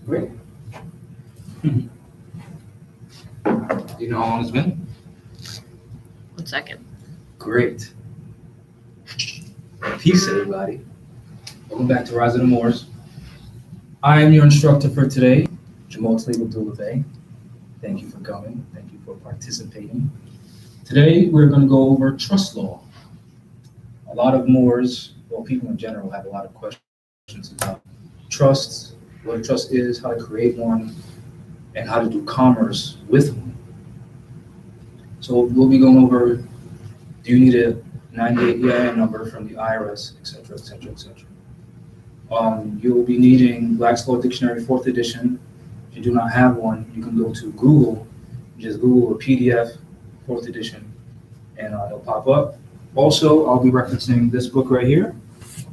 Great. Do you know how long it's been? 1 second. Great. Peace, everybody. Welcome back to Rise of the Moors. I am your instructor for today, Jamal Abdullah. Thank you for coming. Thank you for participating. Today, we're going to go over trust law. A lot of Moors, well, people in general, have a lot of questions about trust, what a trust is, how to create one, and how to do commerce with one. So we'll be going over, do you need a 98 EIN number from the IRS, et cetera, et cetera, et cetera. You'll be needing Black's Law Dictionary 4th edition. If you do not have one, you can go to Google, just Google a PDF 4th edition, and it'll pop up. Also, I'll be referencing this book right here.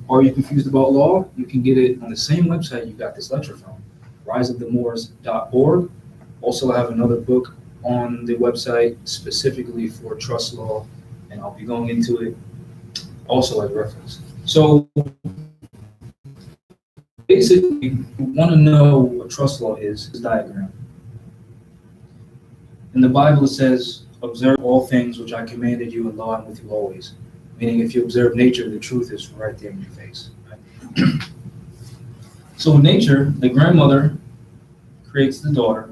Are you confused about law? You can get it on the same website you got this lecture from, riseofthemoors.org. Also, I have another book on the website specifically for trust law, and I'll be going into it also as reference. So basically, you want to know what trust law is, this diagram. In the Bible, it says, observe all things which I commanded you, and lo, I'm with you always. Meaning, if you observe nature, the truth is right there in your face. Right? So in nature, the grandmother creates the daughter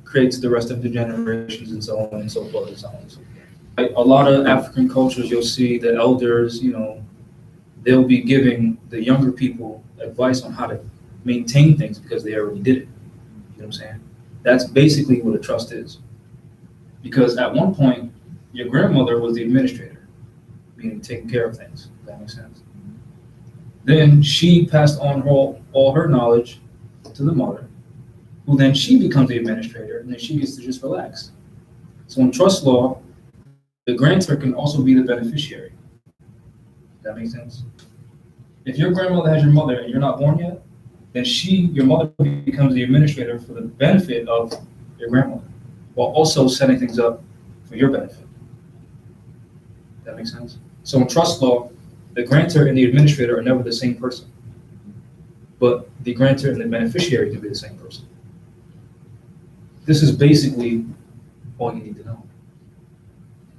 creates the rest of the generations, and so on and so forth and so on and so forth. Like a lot of African cultures, you'll see the elders, they'll be giving the younger people advice on how to maintain things because they already did it. You know what I'm saying? That's basically what a trust is. Because at one point, your grandmother was the administrator, meaning taking care of things. If that makes sense. Then she passed on all her knowledge to the mother, who then she becomes the administrator, and then she gets to just relax. So in trust law, the grantor can also be the beneficiary. Does that make sense? If your grandmother has your mother and you're not born yet, then your mother becomes the administrator for the benefit of your grandmother, while also setting things up for your benefit. That makes sense? So in trust law, the grantor and the administrator are never the same person, but the grantor and the beneficiary can be the same person. This is basically all you need to know.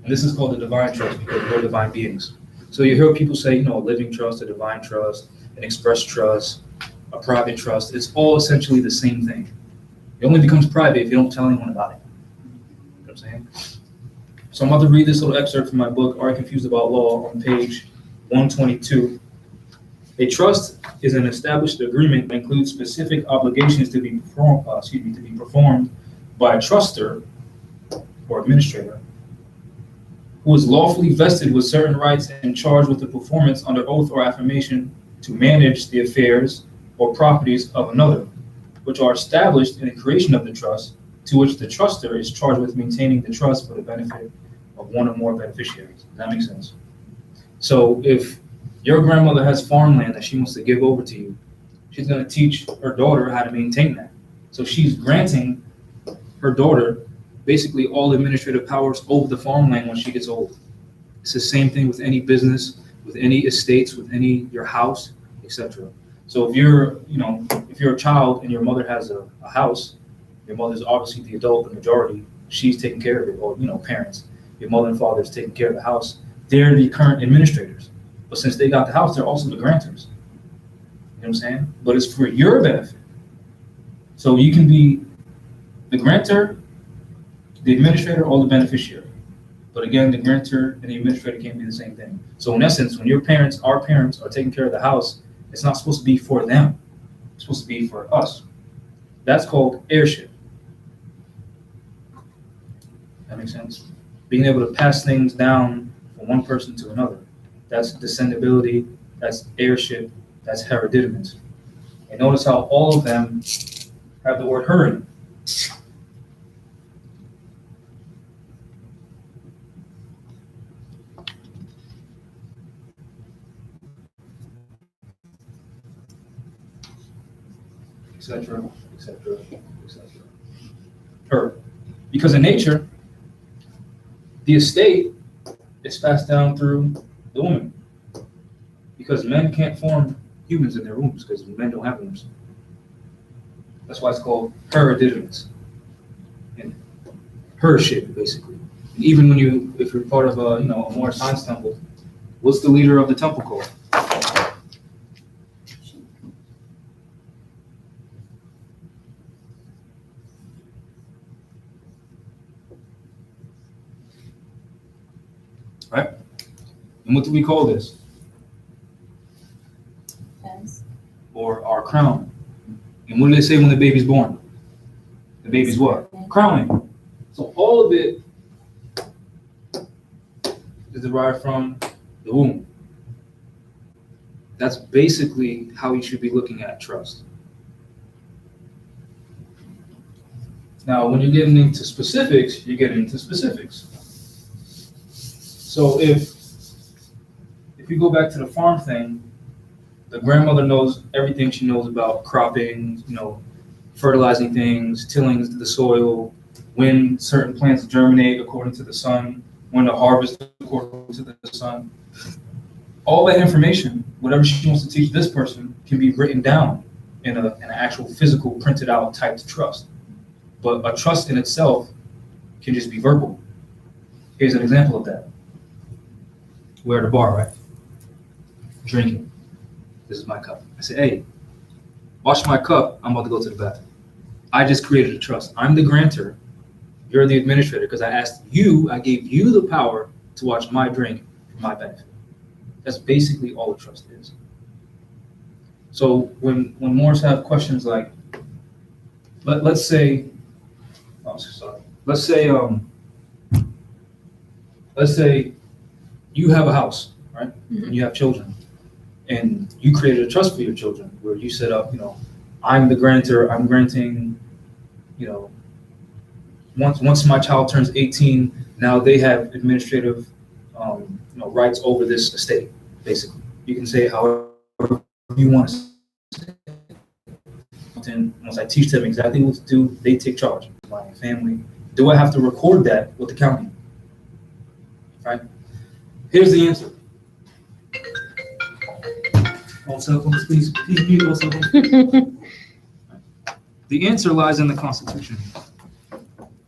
And this is called the divine trust because we're divine beings. So you hear people say, a living trust, a divine trust, an express trust, a private trust. It's all essentially the same thing. It only becomes private if you don't tell anyone about it. You know what I'm saying? So I'm about to read this little excerpt from my book, Are You Confused About Law, on page 122. A trust is an established agreement that includes specific obligations to be performed by a truster or administrator who is lawfully vested with certain rights and charged with the performance under oath or affirmation to manage the affairs or properties of another, which are established in the creation of the trust, to which the truster is charged with maintaining the trust for the benefit of one or more beneficiaries. Does that make sense? So if your grandmother has farmland that she wants to give over to you, she's going to teach her daughter how to maintain that. So she's granting her daughter basically all administrative powers over the farmland when she gets old. It's the same thing with any business, with any estates, with your house, etc. So if you're a child and your mother has a house, your mother's obviously the adult, the majority, she's taking care of it, or parents. Your mother and father is taking care of the house. They're the current administrators. But since they got the house, they're also the grantors. You know what I'm saying? But it's for your benefit. So you can be the grantor, the administrator, or the beneficiary. But again, the grantor and the administrator can't be the same thing. So in essence, when our parents are taking care of the house, it's not supposed to be for them. It's supposed to be for us. That's called heirship. That makes sense? Being able to pass things down from one person to another. That's descendability, that's heirship, that's hereditament. And notice how all of them have the word her in it. Etc., etc., etc. Her. Because in nature, the estate is passed down through the woman. Because men can't form humans in their wombs because men don't have wombs. That's why it's called hereditaments. And hership, basically. And even when if you're part of a Moorish Science temple, what's the leader of the temple called? Right? And what do we call this? Fez. Or our crown. And what do they say when the baby's born? The baby's what? Crowning. So all of it is derived from the womb. That's basically how you should be looking at trust. Now, when you're getting into specifics, you're getting into specifics. So if you go back to the farm thing, the grandmother knows everything she knows about cropping, fertilizing things, tilling the soil, when certain plants germinate according to the sun, when to harvest according to the sun. All that information, whatever she wants to teach this person, can be written down in an actual physical, printed out typed trust. But a trust in itself can just be verbal. Here's an example of that. We're at a bar, right? Drinking. This is my cup. I say, hey, wash my cup. I'm about to go to the bathroom. I just created a trust. I'm the grantor. You're the administrator because I gave you the power to watch my drink for my benefit. That's basically all a trust is. So when Moors have questions like, let's say you have a house, right? Mhm. And you have children, and you created a trust for your children where you set up, I'm the grantor. I'm granting, once my child turns 18, now they have administrative, rights over this estate. Basically, you can say however you want to say it. And once I teach them exactly what to do, they take charge. My family. Do I have to record that with the county? Right? Here's the answer. All cell phones, please mute all cell phones. The answer lies in the Constitution.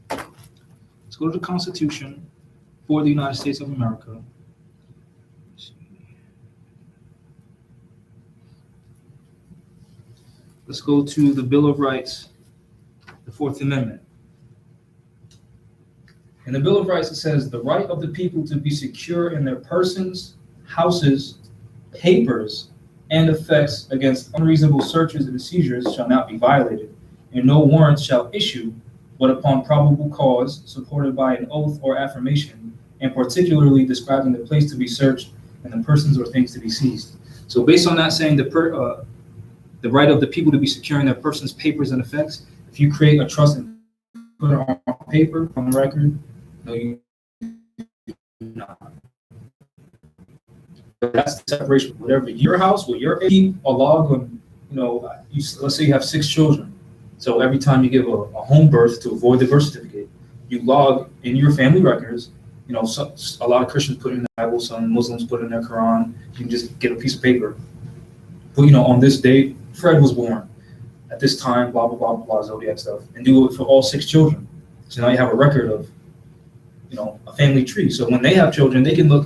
Let's go to the Constitution for the United States of America. Let's go to the Bill of Rights, the Fourth Amendment. In the Bill of Rights, it says, the right of the people to be secure in their persons, houses, papers, and effects against unreasonable searches and seizures shall not be violated, and no warrant shall issue, but upon probable cause, supported by an oath or affirmation, and particularly describing the place to be searched and the persons or things to be seized. So based on that saying, the right of the people to be secure in their persons, papers, and effects, if you create a trust and put it on paper, on the record, no, you do not. That's the separation. Whatever your house, with your keep a log on, let's say you have 6 children. So every time you give a home birth to avoid the birth certificate, you log in your family records. A lot of Christians put it in the Bible, some Muslims put it in their Quran. You can just get a piece of paper. But on this date, Fred was born. At this time, blah, blah, blah, blah, zodiac stuff. And do it for all 6 children. So now you have a record of, a family tree. So when they have children, they can look,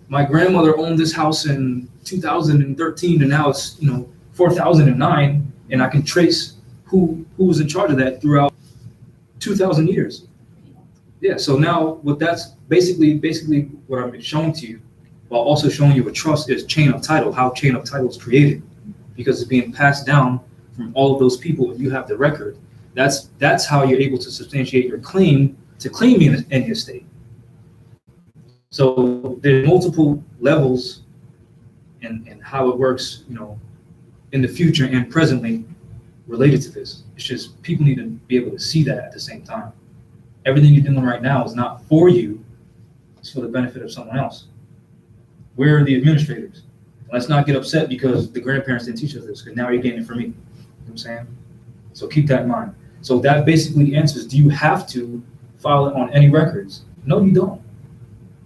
my grandmother owned this house in 2013, and now it's, 4009, and I can trace who was in charge of that throughout 2,000 years. Yeah, so now what that's basically what I'm showing to you, while also showing you what trust is, chain of title, how chain of title is created, because it's being passed down from all of those people. If you have the record, that's how you're able to substantiate your claim to claim in the estate. So there's multiple levels and how it works, in the future and presently related to this. It's just people need to be able to see that at the same time. Everything you're doing right now is not for you, it's for the benefit of someone else. We're the administrators. Let's not get upset because the grandparents didn't teach us this, because now you're getting it from me. You know what I'm saying? So keep that in mind. So that basically answers, do you have to file it on any records? No, you don't.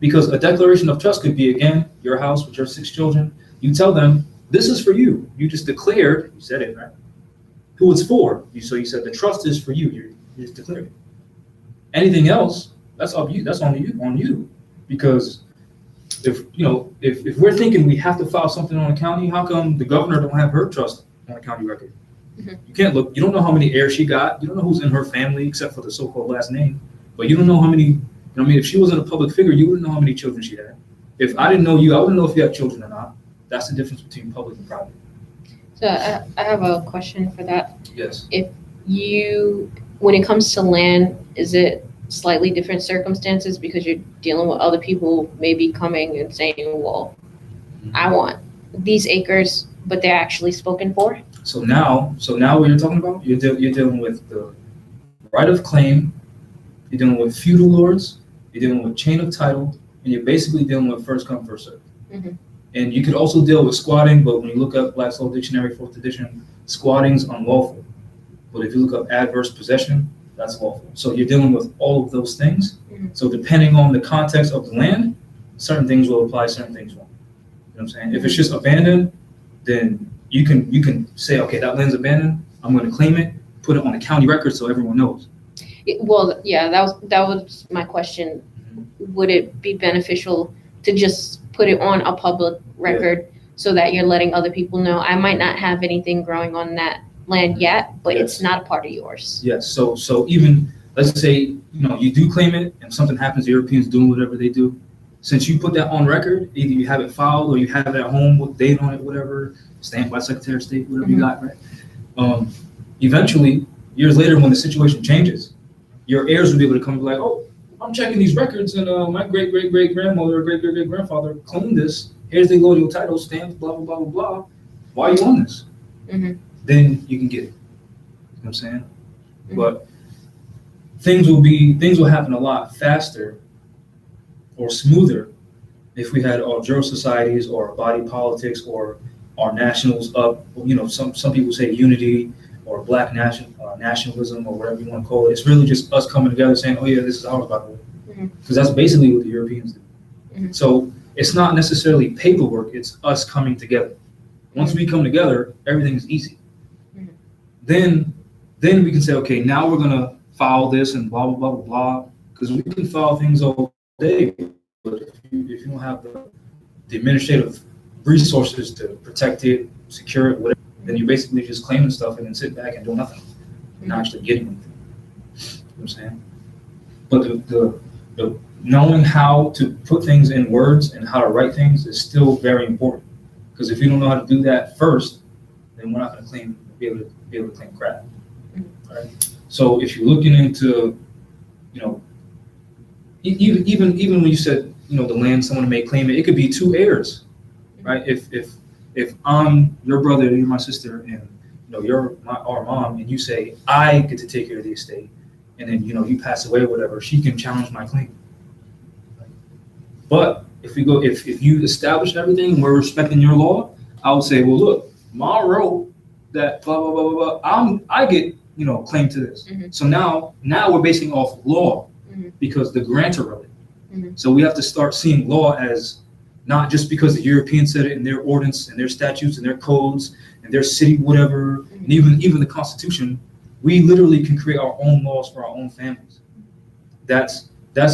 Because a declaration of trust could be, again, your house with your 6 children. You tell them, this is for you. You just declared, you said it, right? Who it's for. So you said the trust is for you. You just declared it. Anything else, that's up you. That's on you. Because if we're thinking we have to file something on a county, how come the governor don't have her trust on a county record? Mhm. You can't look. You don't know how many heirs she got. You don't know who's in her family except for the so-called last name. But you don't know how many. You know what I mean, if she wasn't a public figure, you wouldn't know how many children she had. If I didn't know you, I wouldn't know if you had children or not. That's the difference between public and private. So I have a question for that. Yes. When it comes to land, is it slightly different circumstances because you're dealing with other people maybe coming and saying, well, I want these acres, but they're actually spoken for? So now what you're talking about, you're dealing with the right of claim, you're dealing with feudal lords, you're dealing with chain of title, and you're basically dealing with first come, first served. Mm-hmm. And you could also deal with squatting, but when you look up Black's Law Dictionary, 4th edition, squatting's unlawful. But if you look up adverse possession, that's lawful. So you're dealing with all of those things. Mm-hmm. So depending on the context of the land, certain things will apply, certain things won't. You know what I'm saying? If it's just abandoned, then you can say, okay, that land's abandoned. I'm going to claim it, put it on the county record so everyone knows. Well, yeah, that was my question. Would it be beneficial to just put it on a public record so that you're letting other people know? I might not have anything growing on that land yet, but it's not a part of yours. Yes. So even let's say you do claim it, and something happens, the Europeans doing whatever they do. Since you put that on record, either you have it filed or you have it at home with date on it, whatever, stamped by Secretary of State, whatever you got, right? Eventually, years later, when the situation changes, your heirs will be able to come and be like, oh, I'm checking these records, and my great-great-great-grandmother or great-great-great-grandfather claimed this. Here's the allodial title, stamped, blah, blah, blah, blah, blah. Why are you on this? Mm-hmm. Then you can get it. You know what I'm saying? Mm-hmm. But things will happen a lot faster or smoother if we had our jural societies or body politics or our nationals up. Some people say unity or black nationalism or whatever you want to call it. It's really just us coming together saying, oh yeah, this is ours, by the way. Because that's basically what the Europeans do. Mm-hmm. So it's not necessarily paperwork, it's us coming together. Once we come together, everything is easy. Mm-hmm. Then we can say, okay, now we're gonna file this and blah, blah, blah, blah, blah. Because we can file things all day, but if you don't have the administrative resources to protect it, secure it, whatever, then you're basically just claiming stuff and then sit back and do nothing. You're not actually getting anything. You know what I'm saying? But the knowing how to put things in words and how to write things is still very important. Because if you don't know how to do that first, then we're not going to be able to claim crap. Right? So if you're looking into, even when you said, the land, someone may claim it, it could be two heirs, right? If I'm your brother, you're my sister, and you're our mom, and you say I get to take care of the estate, and then you pass away or whatever, she can challenge my claim. But if you establish everything and we're respecting your law, I would say, well, look, Ma wrote that blah blah blah blah blah. I get claim to this. Mm-hmm. So now we're basing off law because the grantor wrote it. Mm-hmm. So we have to start seeing law as not just because the Europeans said it in their ordinance and their statutes and their codes and their city whatever, and even the Constitution. We literally can create our own laws for our own families. That's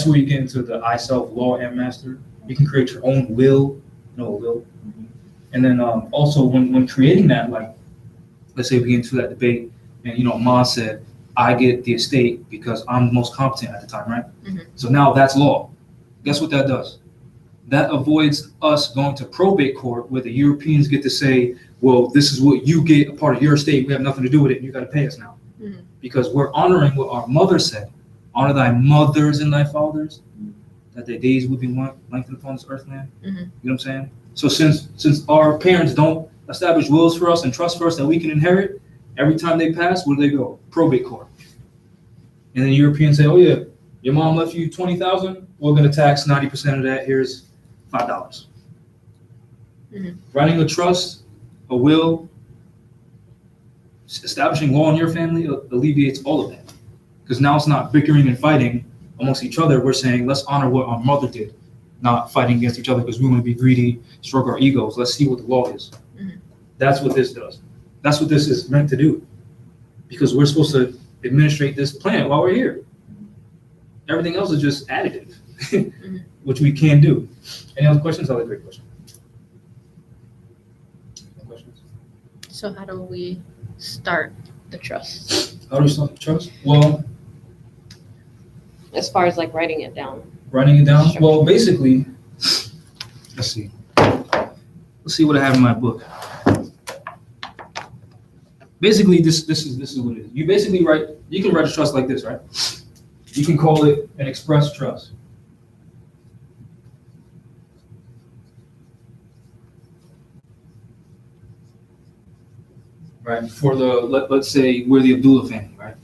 where you get into the I self law and master. You can create your own will, and then also when creating that, like let's say we get into that debate, and Ma said I get the estate because I'm the most competent at the time, right? Mm-hmm. So now that's law. Guess what that does? That avoids us going to probate court where the Europeans get to say, well, this is what you get, a part of your estate. We have nothing to do with it. And you got to pay us now. Mm-hmm. Because we're honoring what our mother said. Honor thy mothers and thy fathers, that their days would be lengthened upon this earth land. Mm-hmm. You know what I'm saying? So since our parents don't establish wills for us and trust for us that we can inherit, every time they pass, where do they go? Probate court. And then the Europeans say, oh yeah, your mom left you $20,000. We're going to tax 90% of that. Here's $5. Mm-hmm. Writing a trust, a will, establishing law in your family alleviates all of that. Because now it's not bickering and fighting amongst each other. We're saying, let's honor what our mother did. not fighting against each other because we want to be greedy, stroke our egos. Let's see what the law is. Mhm. That's what this does. That's what this is meant to do. Because we're supposed to administrate this planet while we're here. Everything else is just additive, which we can do. Any other questions? Other great question. No questions? So how do we start the trust? How do we start the trust? Well, As far as like writing it down. writing it down. Sure. Well, basically, let's see. Let's see what I have in my book. Basically, this is what it is. You basically write. You can write a trust like this, right? You can call it an express trust. Right, for the, let's say we're the Abdullah family, right?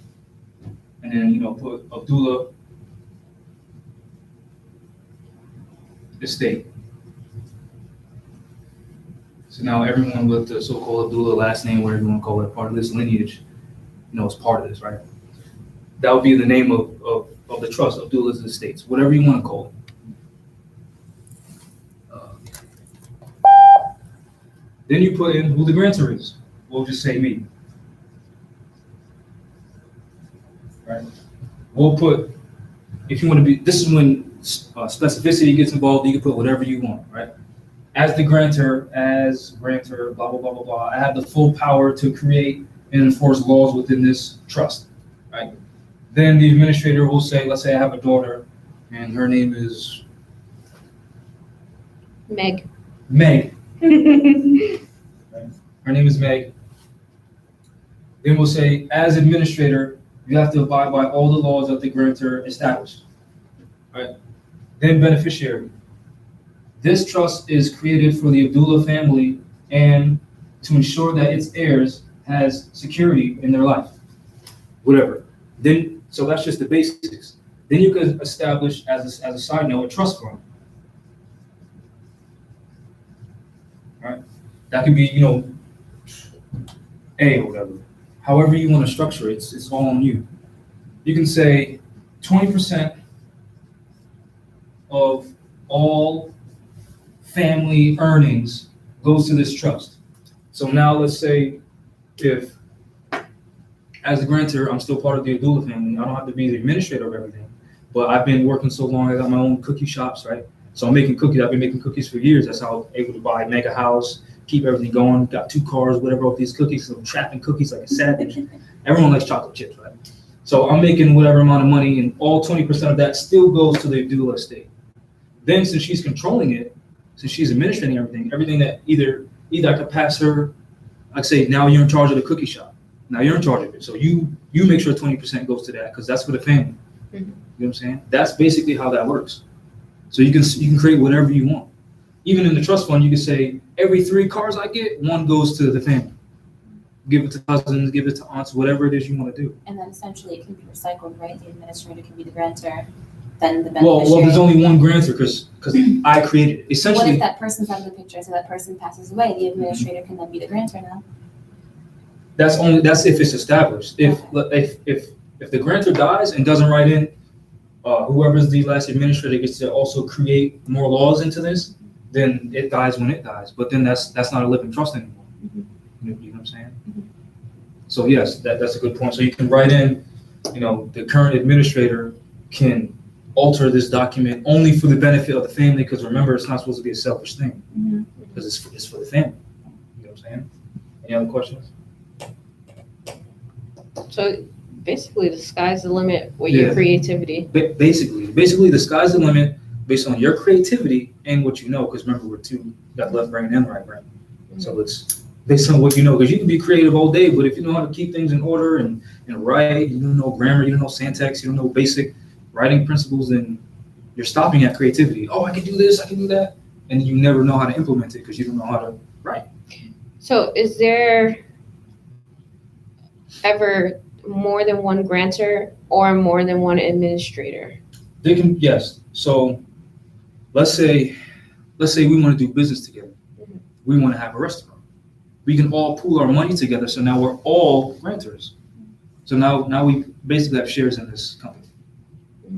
And then, put Abdullah estate. So now everyone with the so-called Abdullah last name, whatever you want to call it, part of this lineage, is part of this, right? That would be the name of the trust, Abdullah's estates, whatever you want to call it. Then you put in who the grantor is. We'll just say me. Right? We'll put, if you want to be, this is when specificity gets involved, you can put whatever you want, right? As the grantor, blah, blah, blah, blah, blah, I have the full power to create and enforce laws within this trust, right? Then the administrator will say, let's say I have a daughter and her name is Meg. Meg. Her name is Meg. Then we'll say, as administrator, you have to abide by all the laws that the grantor established. Right? Then beneficiary. This trust is created for the Abdullah family and to ensure that its heirs has security in their life. Whatever. Then, so that's just the basics. Then you could establish, as a side note, a trust fund. Right? That could be, A or whatever. However you want to structure it, it's all on you. You can say 20% of all family earnings goes to this trust. So now let's say if, as a grantor, I'm still part of the Abdullah family, I don't have to be the administrator of everything, but I've been working so long, I got my own cookie shops, right? So I'm making cookies, I've been making cookies for years. That's how I'm able to buy mega house, keep everything going, got 2 cars, whatever, off these cookies, so I'm trapping cookies like a savage. Everyone likes chocolate chips, right? So I'm making whatever amount of money, and all 20% of that still goes to the Abdullah estate. Then since she's controlling it, since she's administrating everything that either I could pass her, like say, now you're in charge of the cookie shop. Now you're in charge of it. So you make sure 20% goes to that because that's for the family. Mm-hmm. You know what I'm saying? That's basically how that works. So you can create whatever you want. Even in the trust fund, you can say every 3 cars I get, 1 goes to the family. Give it to cousins, give it to aunts, whatever it is you want to do. And then essentially it can be recycled, right? The administrator can be the grantor, then the beneficiary. Well, there's only one grantor because I created it. What Essentially, if that person's out of the picture, so that person passes away? The administrator can then be the grantor now. that's if it's established. If the grantor dies and doesn't write in, whoever's the last administrator gets to also create more laws into this, then it dies when it dies. But then that's not a living trust anymore. Mhm. You know what I'm saying? So yes, that's a good point. So you can write in, the current administrator can alter this document only for the benefit of the family, because remember, it's not supposed to be a selfish thing, because it's for the family. You know what I'm saying? Any other questions? So basically, the sky's the limit with your Yeah. creativity. Basically, the sky's the limit based on your creativity and what you know. Because remember, you got left brain and right brain, so it's based on what you know. Because you can be creative all day, but if you know how to keep things in order and write, you don't know grammar, you don't know syntax, you don't know basic writing principles, then you're stopping at creativity. Oh, I can do this, I can do that, and you never know how to implement it because you don't know how to write. So is there ever more than one grantor or more than one administrator? They can, yes. So let's say we want to do business together. Mhm. We want to have a restaurant. We can all pool our money together. So now we're all renters. So now we basically have shares in this company,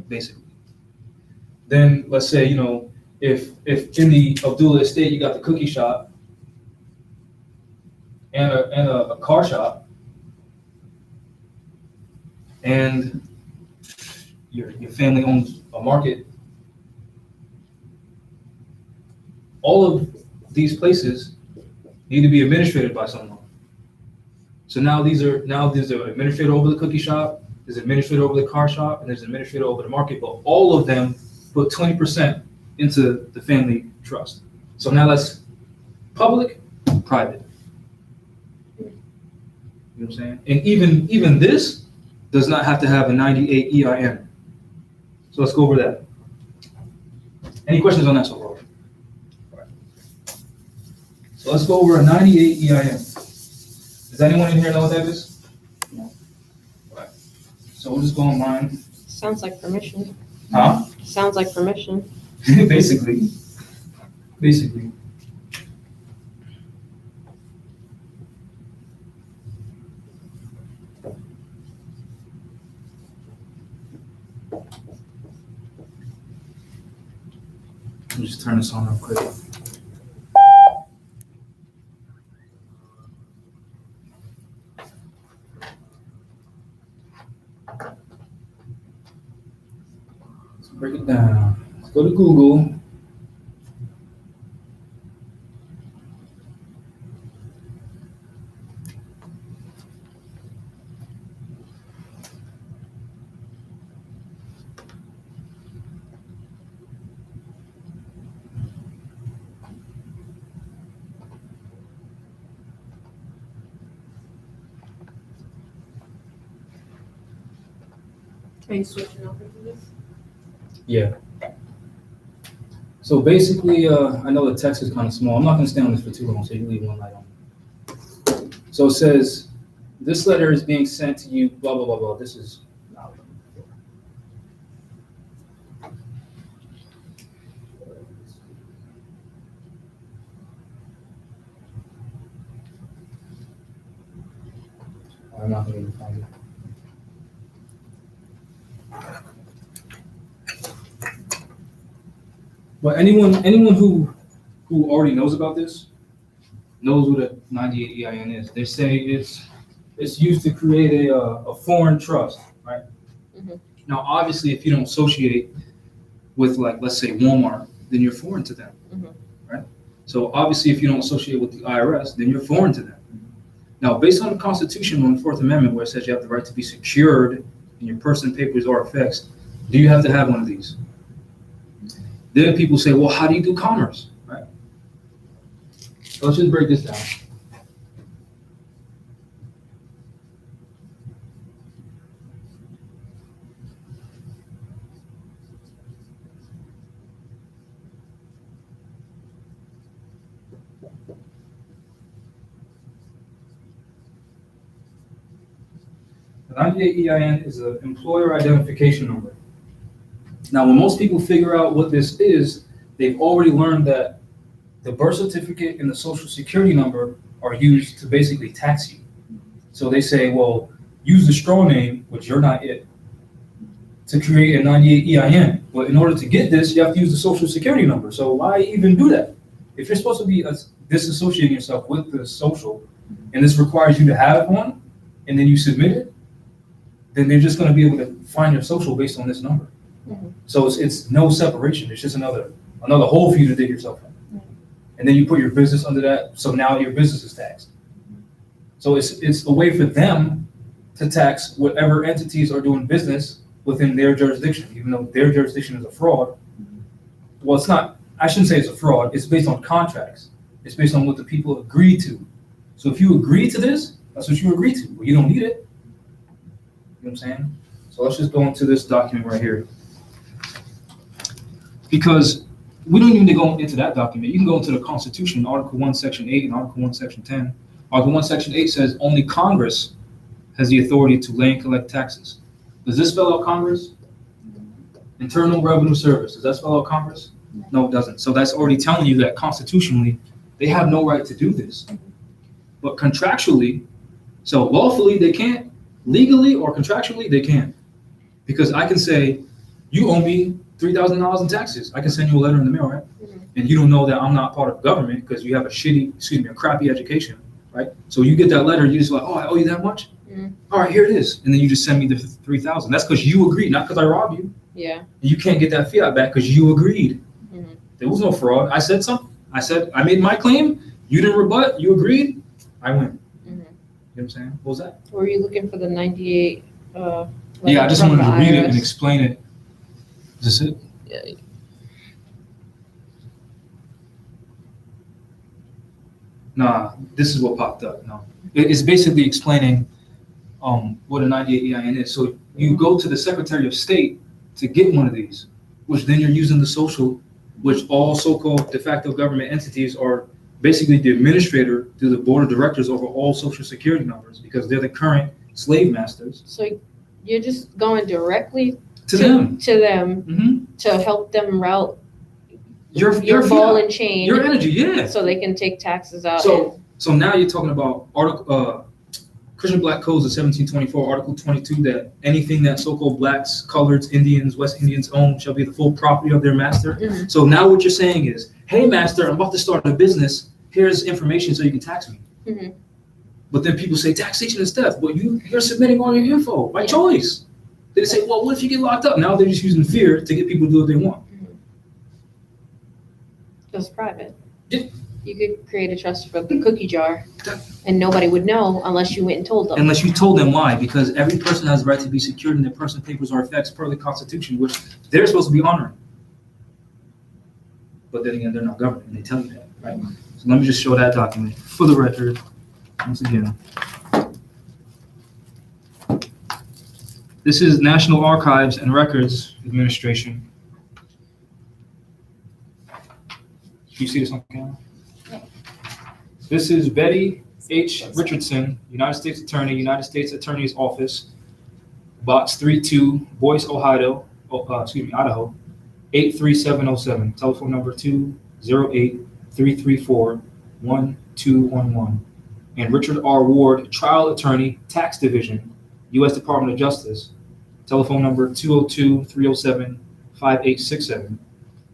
basically. Then let's say, if in the Abdullah estate you got the cookie shop and a car shop, and your family owns a market, all of these places need to be administrated by someone. So now there's an administrator over the cookie shop, there's an administrator over the car shop, and there's an administrator over the market, but all of them put 20% into the family trust. So now that's public, private. You know what I'm saying? And even this does not have to have a 98 EIN. So let's go over that. Any questions on that so far? All right. So let's go over a 98 EIN. Does anyone in here know what that is? No. All right. So we'll just go online. Sounds like permission. Huh? Sounds like permission. Basically. Let me just turn this on real quick. Let's break it down. Let's go to Google. Are you switching over to this? Yeah. So basically, I know the text is kind of small. I'm not going to stay on this for too long, so you can leave one light on. So it says, this letter is being sent to you, blah, blah, blah, blah. This is not. I'm not going to find it. But anyone who already knows about this knows what a 98 EIN is. They say it's used to create a foreign trust, right? Mhm. Now, obviously, if you don't associate with, like, let's say Walmart, then you're foreign to them, Mhm. right? So obviously, if you don't associate with the IRS, then you're foreign to them. Now, based on the Constitution on the Fourth Amendment, where it says you have the right to be secured in your person, papers, or effects, do you have to have one of these? Then people say, well, how do you do commerce, right? So let's just break this down. The 98 EIN is an employer identification number. Now, when most people figure out what this is, they've already learned that the birth certificate and the social security number are used to basically tax you. So they say, well, use the straw name, which you're not it, to create a 98 EIN. But in order to get this, you have to use the social security number. So why even do that? If you're supposed to be disassociating yourself with the social, and this requires you to have one, and then you submit it, then they're just going to be able to find your social based on this number. Mhm. So it's no separation. It's just another hole for you to dig yourself in. And then you put your business under that, so now your business is taxed. So it's a way for them to tax whatever entities are doing business within their jurisdiction, even though their jurisdiction is a fraud. Well, it's not, I shouldn't say it's a fraud, it's based on contracts. It's based on what the people agree to. So if you agree to this, that's what you agree to. Well, you don't need it. You know what I'm saying? So let's just go into this document right here. Because we don't even need to go into that document. You can go into the Constitution, Article 1, Section 8, and Article 1, Section 10. Article 1, Section 8 says only Congress has the authority to lay and collect taxes. Does this spell out Congress? Internal Revenue Service, does that spell out Congress? No, it doesn't. So that's already telling you that constitutionally, they have no right to do this. But contractually, so lawfully they can't, legally or contractually they can. Because I can say, you owe me $3,000 in taxes. I can send you a letter in the mail, right? Mhm. And you don't know that I'm not part of government because you have a crappy education, right? So you get that letter, you just like, oh, I owe you that much? Mhm. All right, here it is. And then you just send me the 3,000. That's because you agreed, not because I robbed you. Yeah. And you can't get that fiat back because you agreed. Mhm. There was no fraud. I said something. I said, I made my claim. You didn't rebut. You agreed. I win. Mhm. You know what I'm saying? What was that? Were you looking for the 98? Yeah, I just from wanted the to read it and IRS? explain it. Is this it? Yeah. Nah, this is what popped up. No, it's basically explaining what a 98 EIN is. So you go to the Secretary of State to get one of these, which then you're using the social, which all so-called de facto government entities are basically the administrator through the board of directors over all social security numbers because they're the current slave masters So you're just going directly to them. to them Mm-hmm. to help them route Your ball fiat, and chain, your energy, yeah. so they can take taxes out. So now you're talking about Christian Black Codes of 1724, Article 22, that anything that so-called blacks, coloreds, Indians, West Indians own shall be the full property of their master. Mhm. So now what you're saying is, hey, master, I'm about to start a business. Here's information so you can tax me. Mhm. but But then people say taxation is theft. But you're submitting all your info by Yeah. choice. They say, well, what if you get locked up? Now they're just using fear to get people to do what they want. It was private. Yeah. You could create a trust for the cookie jar, and nobody would know unless you went and told them. Unless you told them why, because every person has the right to be secured in their personal papers or effects per the Constitution, which they're supposed to be honoring. But then again, they're not government, and they tell you that, right? So let me just show that document for the record, once again. This is National Archives and Records Administration. Can you see this on camera? This is Betty H. Richardson, United States Attorney, United States Attorney's Office, Box 32, Boise, Idaho, 83707. Telephone number 208-334-1211. And Richard R. Ward, Trial Attorney, Tax Division, U.S. Department of Justice. Telephone number 202-307-5867.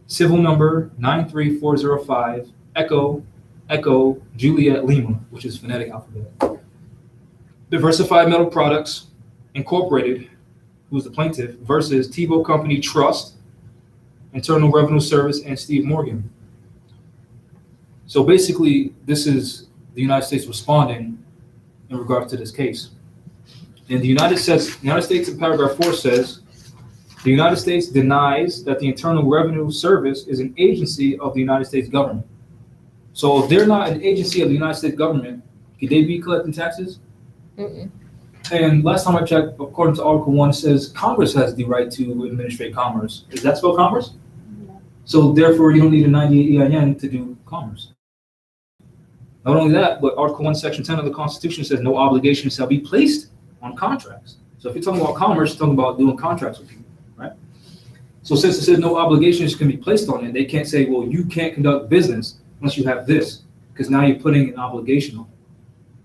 Civil number 93405, Echo, Juliet, Lima, which is phonetic alphabet. Diversified Metal Products, Incorporated, who's the plaintiff, versus Tebow Company Trust, Internal Revenue Service, and Steve Morgan. So basically, this is the United States responding in regard to this case. And the United States in paragraph 4 says, the United States denies that the Internal Revenue Service is an agency of the United States government. So if they're not an agency of the United States government, could they be collecting taxes? Mm-mm. And last time I checked, according to Article 1, it says Congress has the right to administrate commerce. Is that spelled commerce? No. So therefore, you don't need a 98 EIN to do commerce. Not only that, but Article 1, Section 10 of the Constitution says no obligation shall be placed on contracts. So if you're talking about commerce, you're talking about doing contracts with people, right? So since it says no obligations can be placed on it, they can't say, well, you can't conduct business unless you have this, because now you're putting an obligation on it.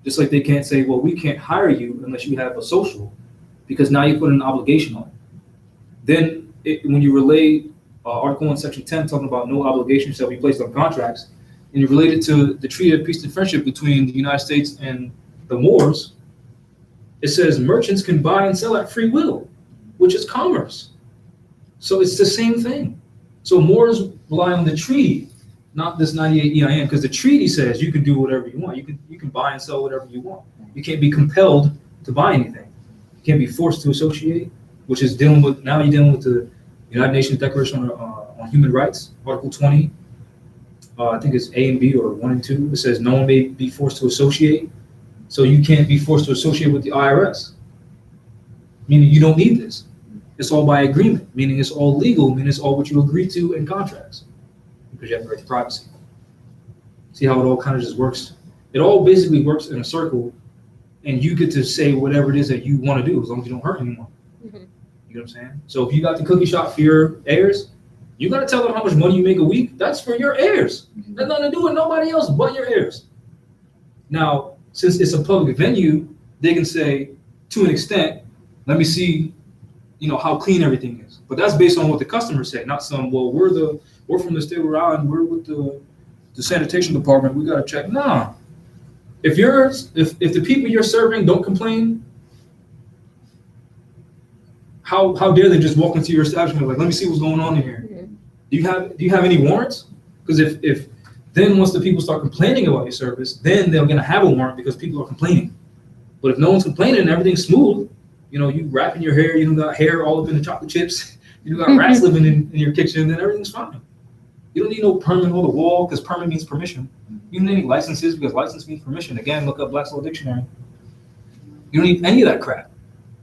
Just like they can't say, well, we can't hire you unless you have a social, because now you put an obligation on it. Then when you relate Article 1, Section 10, talking about no obligations shall be placed on contracts, and you relate it to the Treaty of Peace and Friendship between the United States and the Moors, it says merchants can buy and sell at free will, which is commerce. So it's the same thing. So Moors rely on the treaty, not this 98 EIN, because the treaty says you can do whatever you want. You can buy and sell whatever you want. You can't be compelled to buy anything. You can't be forced to associate, which is now you're dealing with the United Nations Declaration on Human Rights, Article 20. I think it's A and B or 1 and 2. It says no one may be forced to associate. So you can't be forced to associate with the IRS, meaning you don't need this. It's all by agreement, meaning it's all legal, meaning it's all what you agree to in contracts, because you have the right to privacy. See how it all kind of just works? It all basically works in a circle, and you get to say whatever it is that you want to do, as long as you don't hurt anyone. Mhm. You know what I'm saying? So if you got the cookie shop for your heirs, you got to tell them how much money you make a week. That's for your heirs. That's nothing to do with nobody else but your heirs. Now, since it's a public venue, they can say, to an extent, let me see how clean everything is. But that's based on what the customers say, not some, well, we're from the state of Rhode Island, we're with the sanitation department, we gotta check. Nah. If the people you're serving don't complain, how dare they just walk into your establishment like, let me see what's going on in here. Mhm. Do you have any warrants? Because if then once the people start complaining about your service, then they're gonna have a warrant because people are complaining. But if no one's complaining and everything's smooth, you wrapping your hair, you don't got hair all up in the chocolate chips, you don't got rats living in your kitchen, then everything's fine. You don't need no permit on the wall because permit means permission. You don't need any licenses because license means permission. Again, look up Black's Law Dictionary. You don't need any of that crap.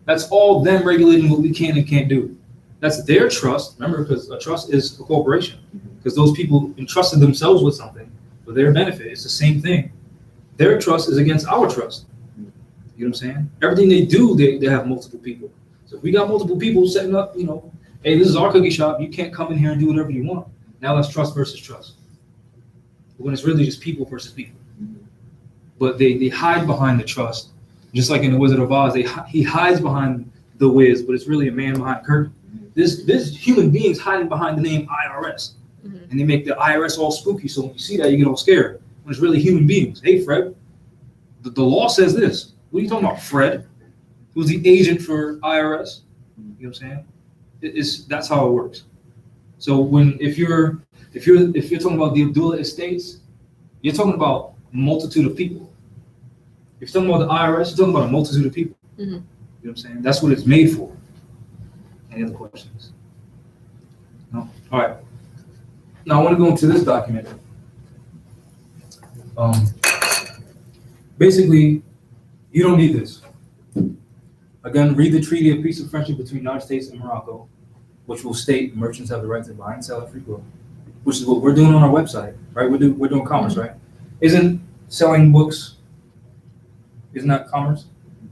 That's all them regulating what we can and can't do. That's their trust. Remember, because a trust is a corporation. Because those people entrusted themselves with something for their benefit. It's the same thing. Their trust is against our trust. You know what I'm saying? Everything they do, they have multiple people. So if we got multiple people setting up, hey, this is our cookie shop. You can't come in here and do whatever you want. Now that's trust versus trust. But when it's really just people versus people. But they hide behind the trust. Just like in The Wizard of Oz, he hides behind the Wiz, but it's really a man behind a curtain. There's human beings hiding behind the name IRS. And they make the IRS all spooky. So when you see that, you get all scared. When it's really human beings. Hey, Fred, the law says this. What are you talking about, Fred? Who's the agent for IRS? You know what I'm saying? That's how it works. So if you're talking about the Abdullah Estates, you're talking about a multitude of people. If you're talking about the IRS, you're talking about a multitude of people. You know what I'm saying? That's what it's made for. Any other questions? No? All right. Now I want to go into this document. Basically, you don't need this. Again, read the Treaty of Peace and Friendship between the United States and Morocco, which will state merchants have the right to buy and sell at free will, which is what we're doing on our website, right? We're doing commerce, right? Isn't selling books, isn't that commerce?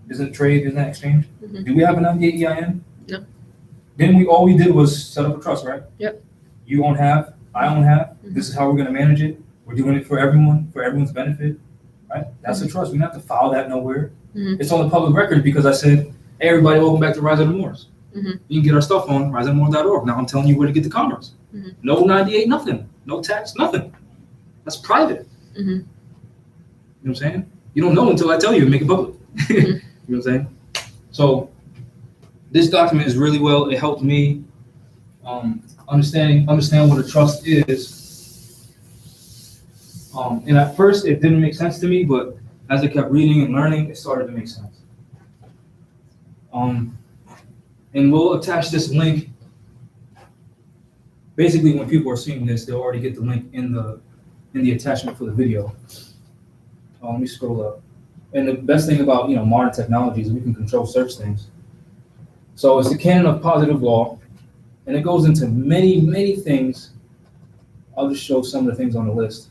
Isn't trade, isn't that exchange? Do we have an MDA EIN? No. Then all we did was set up a trust, right? Yep. You own half, I own half. This is how we're gonna manage it. We're doing it for everyone's benefit, right? That's a trust. We don't have to file that nowhere. It's on the public record because I said, hey, everybody, welcome back to Rise of the Moors. You can get our stuff on riseofthemoors.org. Now I'm telling you where to get the commerce. No 98, nothing. No tax, nothing. That's private. You know what I'm saying? You don't know until I tell you and make it public. You know what I'm saying? So this document is really well. It helped me understand what a trust is. And at first it didn't make sense to me, but as I kept reading and learning, it started to make sense. And we'll attach this link. Basically, when people are seeing this, they'll already get the link in the attachment for the video. Let me scroll up. And the best thing about modern technology is we can control search things. So it's the canon of positive law, and it goes into many, many things. I'll just show some of the things on the list.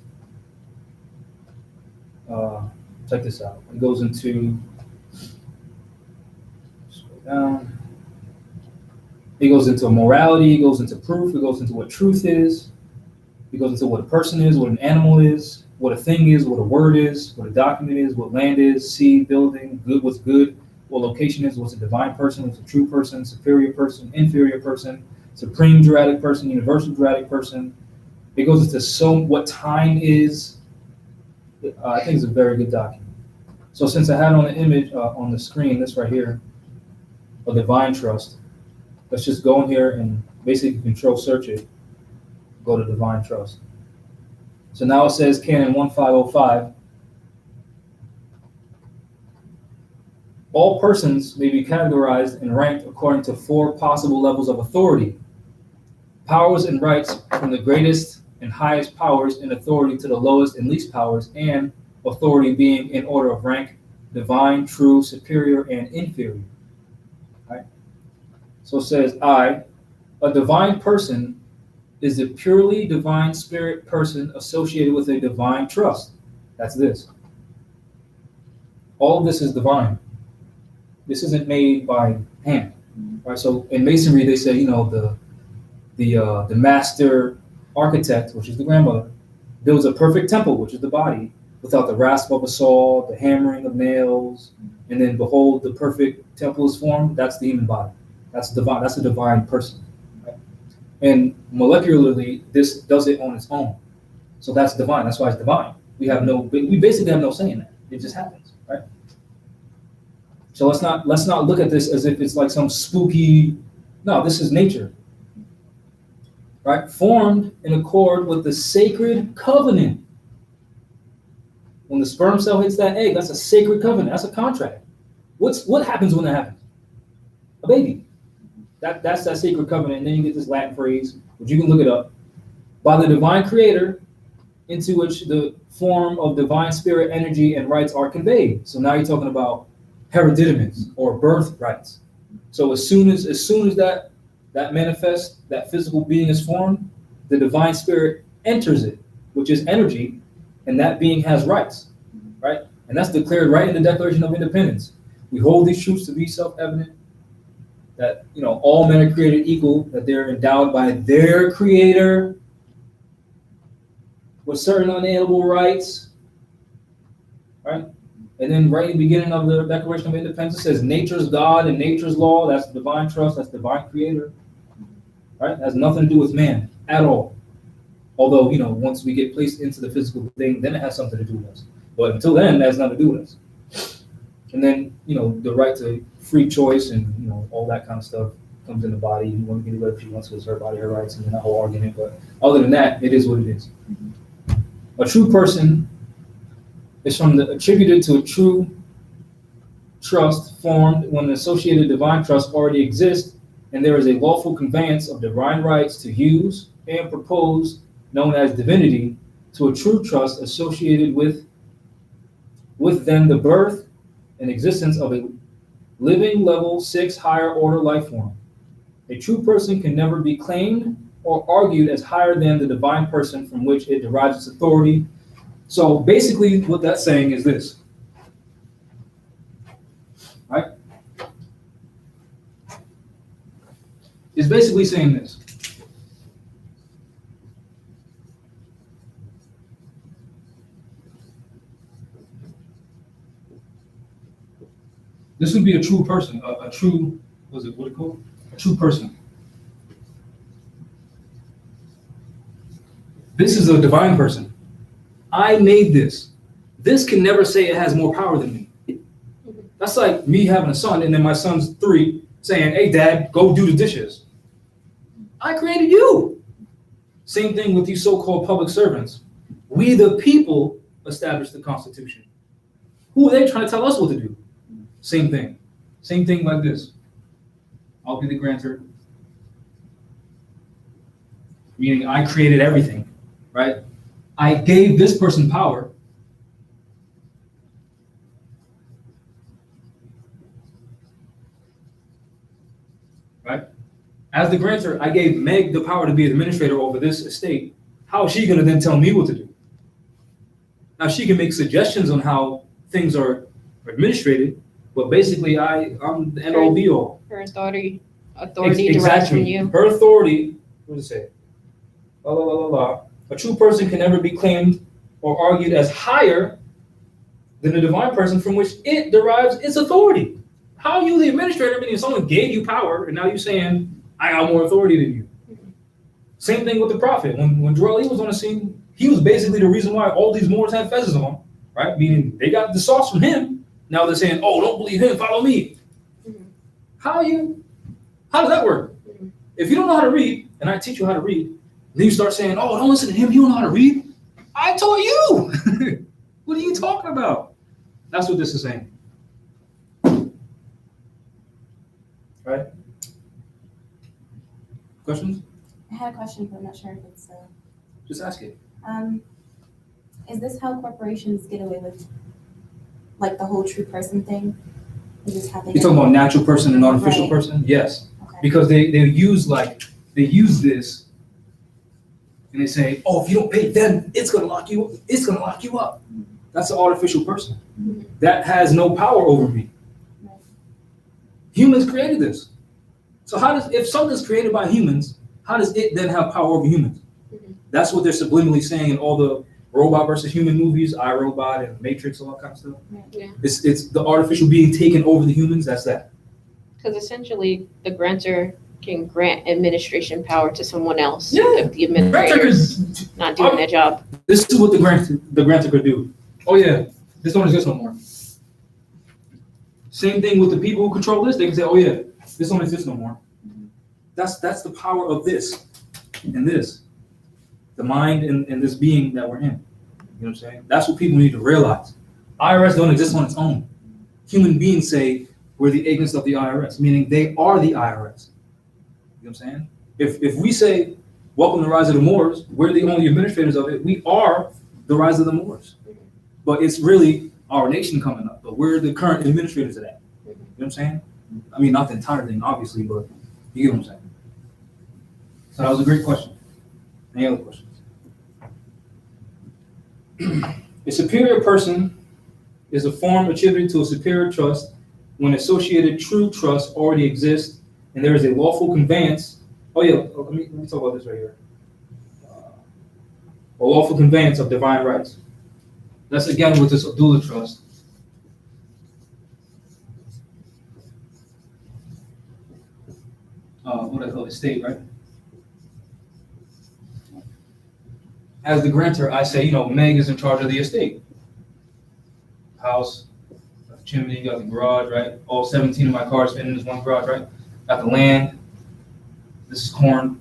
Check this out. It goes into, scroll down. It goes into morality, it goes into proof, it goes into what truth is, it goes into what a person is, what an animal is, what a thing is, what a word is, what a document is, what land is, sea, building, good, what's good, what location is, what's a divine person, what's a true person, superior person, inferior person, supreme juridic person, universal juridic person. It goes into what time is. I think it's a very good document. So since I had on the image, on the screen, this right here, a divine trust, let's just go in here and basically control search it, go to divine trust. So now it says Canon 1505, all persons may be categorized and ranked according to 4 possible levels of authority. Powers and rights from the greatest and highest powers and authority to the lowest and least powers, and authority being in order of rank, divine, true, superior, and inferior. Right? So it says, a divine person is a purely divine spirit person associated with a divine trust. That's this. All of this is divine. This isn't made by hand. Right? So in masonry, they say, the master architect, which is the grandmother, builds a perfect temple, which is the body, without the rasp of a saw, the hammering of nails, and then behold, the perfect temple is formed. That's the human body. That's divine. That's a divine person. Right? And molecularly, this does it on its own. So that's divine. That's why it's divine. We basically have no say in that. It just happens, right? So let's not look at this as if it's like some spooky. No, this is nature, right? Formed in accord with the sacred covenant. When the sperm cell hits that egg, that's a sacred covenant. That's a contract. What happens when that happens? A baby. That's that sacred covenant. And then you get this Latin phrase, which you can look it up, by the divine creator, into which the form of divine spirit, energy, and rights are conveyed. So now you're talking about hereditaments or birth rights. So as soon as that manifests, that physical being is formed, the divine spirit enters it, which is energy, and that being has rights, right? And that's declared right in the Declaration of Independence. We hold these truths to be self-evident, that all men are created equal, that they're endowed by their creator with certain unalienable rights, right? And then right in the beginning of the Declaration of Independence, it says nature's God and nature's law. That's divine trust. That's divine creator, right? It has nothing to do with man at all. Although, once we get placed into the physical thing, then it has something to do with us. But until then, that has nothing to do with us. And then, the right to free choice and, all that kind of stuff comes in the body. You want to get whatever she wants because it's her body, her rights, and then that whole argument. But other than that, it is what it is. A true person is attributed to a true trust formed when an associated divine trust already exists, and there is a lawful conveyance of divine rights to use and propose, known as divinity, to a true trust associated with then the birth and existence of a living level 6 higher order life form. A true person can never be claimed or argued as higher than the divine person from which it derives its authority. So basically what that's saying is this, right? It's basically saying this. This would be a true person, a true, what it called? A true person. This is a divine person. I made this. This can never say it has more power than me. That's like me having a son and then my son's 3 saying, hey, Dad, go do the dishes. I created you. Same thing with these so-called public servants. We, the people, established the Constitution. Who are they trying to tell us what to do? Same thing. Same thing like this. I'll be the grantor. Meaning I created everything, right? I gave this person power. Right? As the grantor, I gave Meg the power to be an administrator over this estate. How is she going to then tell me what to do? Now, she can make suggestions on how things are administrated, but basically, I'm the end all be all. Her authority derives from you. Her authority, what does it say? La, la, la, la, la. A true person can never be claimed or argued as higher than the divine person from which it derives its authority. How are you the administrator, meaning someone gave you power, and now you're saying, I got more authority than you? Mm-hmm. Same thing with the prophet. When Joel was on the scene, he was basically the reason why all these Moors had fezzes on, right? Meaning they got the sauce from him. Now they're saying, oh, don't believe him, follow me. Mm-hmm. How does that work? Mm-hmm. If you don't know how to read, and I teach you how to read, then you start saying, oh, don't listen to him, you don't know how to read. I taught you. What are you talking about? That's what this is saying. Right? Questions? I had a question, but I'm not sure if it's. Just ask it. Is this how corporations get away with, like, the whole true person thing? Is this how they? You're talking about natural person and artificial person? Yes. Okay. Because they use this, and they say, oh, if you don't pay them, it's gonna lock you up. It's gonna lock you up. That's an artificial person. Mm-hmm. That has no power over me. Right. Humans created this. So if something's created by humans, how does it then have power over humans? Mm-hmm. That's what they're subliminally saying in all the robot versus human movies, iRobot and Matrix, all that kind of stuff. Yeah. It's the artificial being taken over the humans. That's that. Because essentially, the grantor can grant administration power to someone else Yeah. if the Grantor administrator's is, not doing their job. this is what the grantor could do. Oh yeah, this don't exist no more. Same thing with the people who control this. They can say, oh yeah, this don't exist no more. That's the power of this and this, the mind and this being that we're in. You know what I'm saying? That's what people need to realize. IRS don't exist on its own. Human beings say we're the agents of the IRS, meaning they are the IRS. You know what I'm saying? If we say, welcome to Rise of the Moors, we're the only administrators of it, we are the Rise of the Moors. But it's really our nation coming up, but we're the current administrators of that. You know what I'm saying? I mean, not the entire thing, obviously, but you get what I'm saying. So that was a great question. Any other questions? A superior person is a form attributed to a superior trust when associated true trust already exists and there is a lawful conveyance. Oh yeah, let me talk about this right here. A lawful conveyance of divine rights. That's again with this Abdullah trust. What I call it, estate, right? As the grantor, I say, Meg is in charge of the estate. House, got the chimney, got the garage, right? All 17 of my cars fit in this one garage, right? Got the land. This is corn,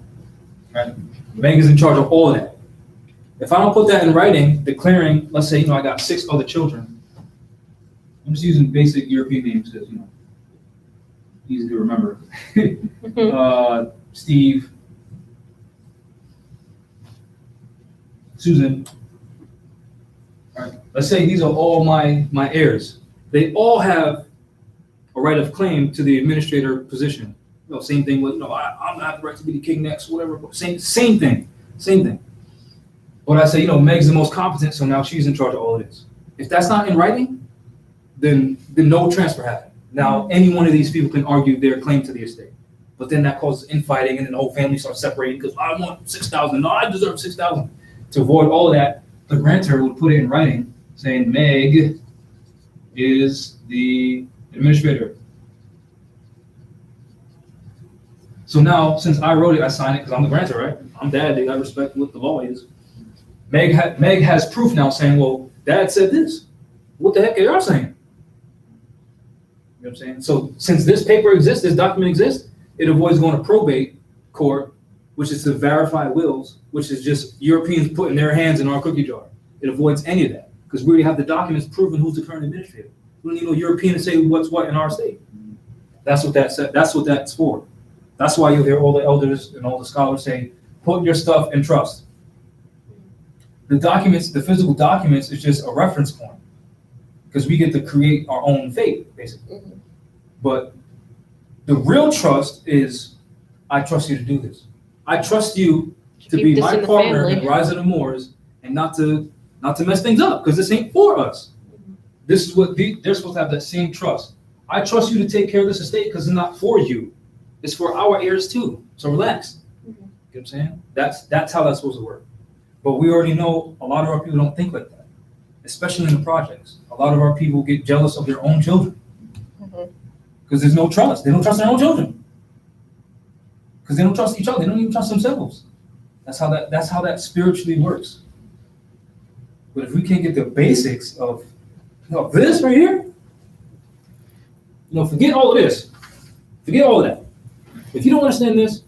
right? Meg is in charge of all of that. If I don't put that in writing, declaring, let's say, I got 6 other children. I'm just using basic European names because, easy to remember. Steve, Susan. All right. Let's say these are all my heirs. They all have a right of claim to the administrator position. Same thing with, I'm not the right to be the king next, whatever. Same thing. But I say, Meg's the most competent, so now she's in charge of all of this. If that's not in writing, then no transfer happened. Now, any one of these people can argue their claim to the estate. But then that causes infighting, and then the whole family starts separating because I want 6,000. No, I deserve 6,000. To avoid all of that, the grantor would put it in writing saying Meg is the administrator. So now, since I wrote it, I signed it because I'm the grantor, right? I'm dad. They got respect what the law is. Meg has proof now saying, well, dad said this. What the heck are y'all saying? You know what I'm saying? So since this paper exists, this document exists, it avoids going to probate court, which is to verify wills, which is just Europeans putting their hands in our cookie jar. It avoids any of that because we already have the documents proving who's the current administrator. We don't need no European to say what's what in our state. That's what that said. That's what that's for. That's why you'll hear all the elders and all the scholars say, put your stuff in trust. The documents, the physical documents, is just a reference point because we get to create our own fate, basically. Mhm. But the real trust is, I trust you to do this. I trust you to Keep be this my in the partner in family. Rise of the Moors and not to mess things up because this ain't for us. This is what they're supposed to have, that same trust. I trust you to take care of this estate because it's not for you. It's for our heirs too. So relax. You know what I'm saying? That's how that's supposed to work. But we already know a lot of our people don't think like that, especially in the projects. A lot of our people get jealous of their own children because there's no trust. They don't trust their own children because they don't trust each other. They don't even trust themselves. That's how that spiritually works. But if we can't get the basics of this right here, forget all of this. Forget all of that. If you don't understand this,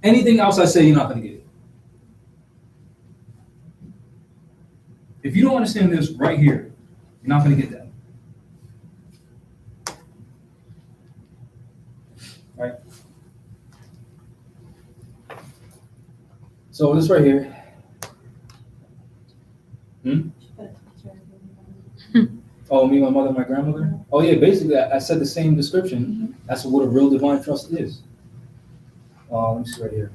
anything else I say, you're not going to get it. If you don't understand this right here, you're not going to get that. Right? So this right here. Oh, me, my mother, my grandmother? Oh yeah, basically I said the same description. That's what a real divine trust is. Let me see right here.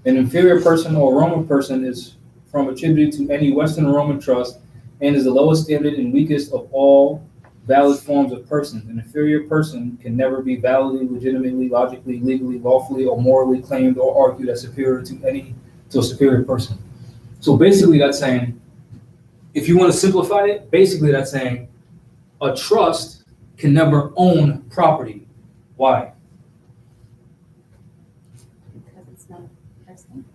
An inferior person or Roman person is from attributed to any Western Roman trust and is the lowest standard and weakest of all valid forms of persons. An inferior person can never be validly, legitimately, logically, legally, lawfully, or morally claimed or argued as superior to a superior person. So basically that's saying, if you want to simplify it, basically that's saying a trust can never own property. Why? Because it's not a person.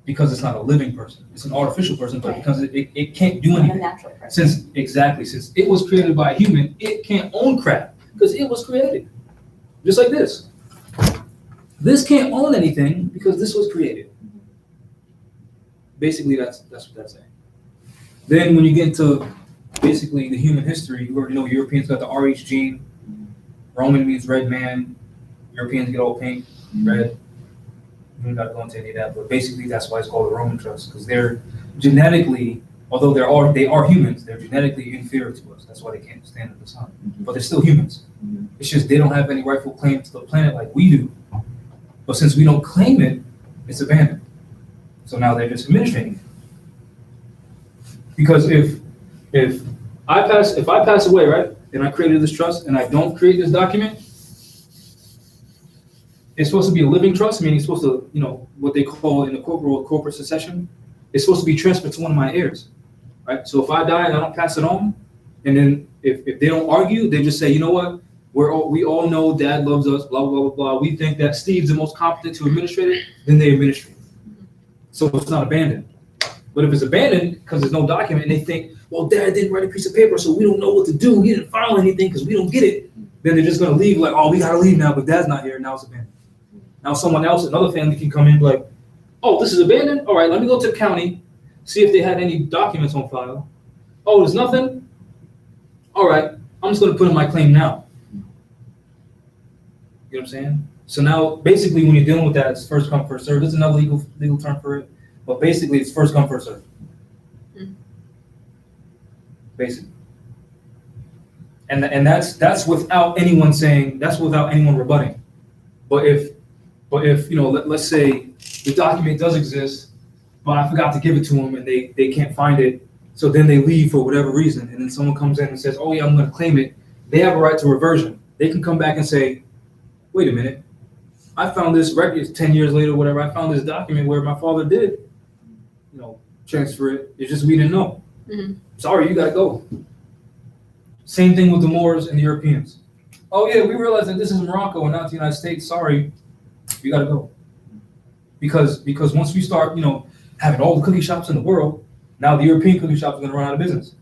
Because it's not a living person. It's an artificial person, but Right. because it can't do It's not a anything. natural person. Since it was created by a human, it can't own crap because it was created. Just like this. This can't own anything because this was created. Basically, that's what that's saying. Then when you get into basically the human history, you already know Europeans got the RH gene. Roman means red man. Europeans get all pink, red. We don't got to go into any of that, but basically that's why it's called the Roman trust, because they're genetically, although they are humans, they're genetically inferior to us. That's why they can't stand in the sun. But they're still humans. It's just they don't have any rightful claim to the planet like we do. But since we don't claim it, it's abandoned. So now they're just administrating it. Because if I pass away, right, and I created this trust and I don't create this document, it's supposed to be a living trust, meaning it's supposed to, what they call in the corporate world corporate succession. It's supposed to be transferred to one of my heirs, right? So if I die and I don't pass it on, and then if they don't argue, they just say, you know what, we all know Dad loves us, blah, blah, blah, blah. We think that Steve's the most competent to administrate it, then they administrate it. So it's not abandoned. But if it's abandoned because there's no document and they think, well, Dad didn't write a piece of paper, so we don't know what to do. He didn't file anything because we don't get it. Then they're just going to leave like, oh, we got to leave now, but Dad's not here. Now it's abandoned. Now someone else, another family can come in like, oh, this is abandoned? All right, let me go to the county, see if they had any documents on file. Oh, there's nothing? All right, I'm just going to put in my claim now. You know what I'm saying? So now, basically, when you're dealing with that, it's first come, first serve. There's another legal term for it, but basically, it's first come, first serve. Basically. And that's without anyone saying, that's without anyone rebutting. But if let's say the document does exist, but I forgot to give it to them and they can't find it, so then they leave for whatever reason, and then someone comes in and says, oh yeah, I'm going to claim it, they have a right to reversion. They can come back and say, wait a minute, I found this record 10 years later, whatever, I found this document where my father did, transfer it. It's just we didn't know. Mm-hmm. Sorry, you got to go. Same thing with the Moors and the Europeans. Oh yeah, we realize that this is Morocco and not the United States. Sorry, you got to go. Because once we start, having all the cookie shops in the world, now the European cookie shops are going to run out of business.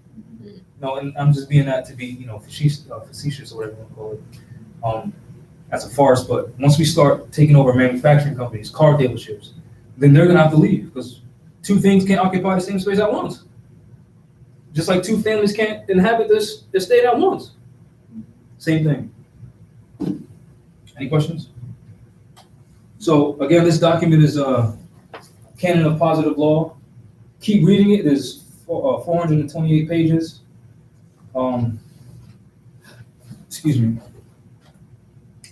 And I'm just being that to be, facetious or whatever you want to call it. That's a farce. But once we start taking over manufacturing companies, car dealerships, then they're going to have to leave because two things can't occupy the same space at once. Just like two families can't inhabit this estate at once. Same thing. Any questions? So again, this document is a canon of positive law. Keep reading it. There's 428 pages. Excuse me.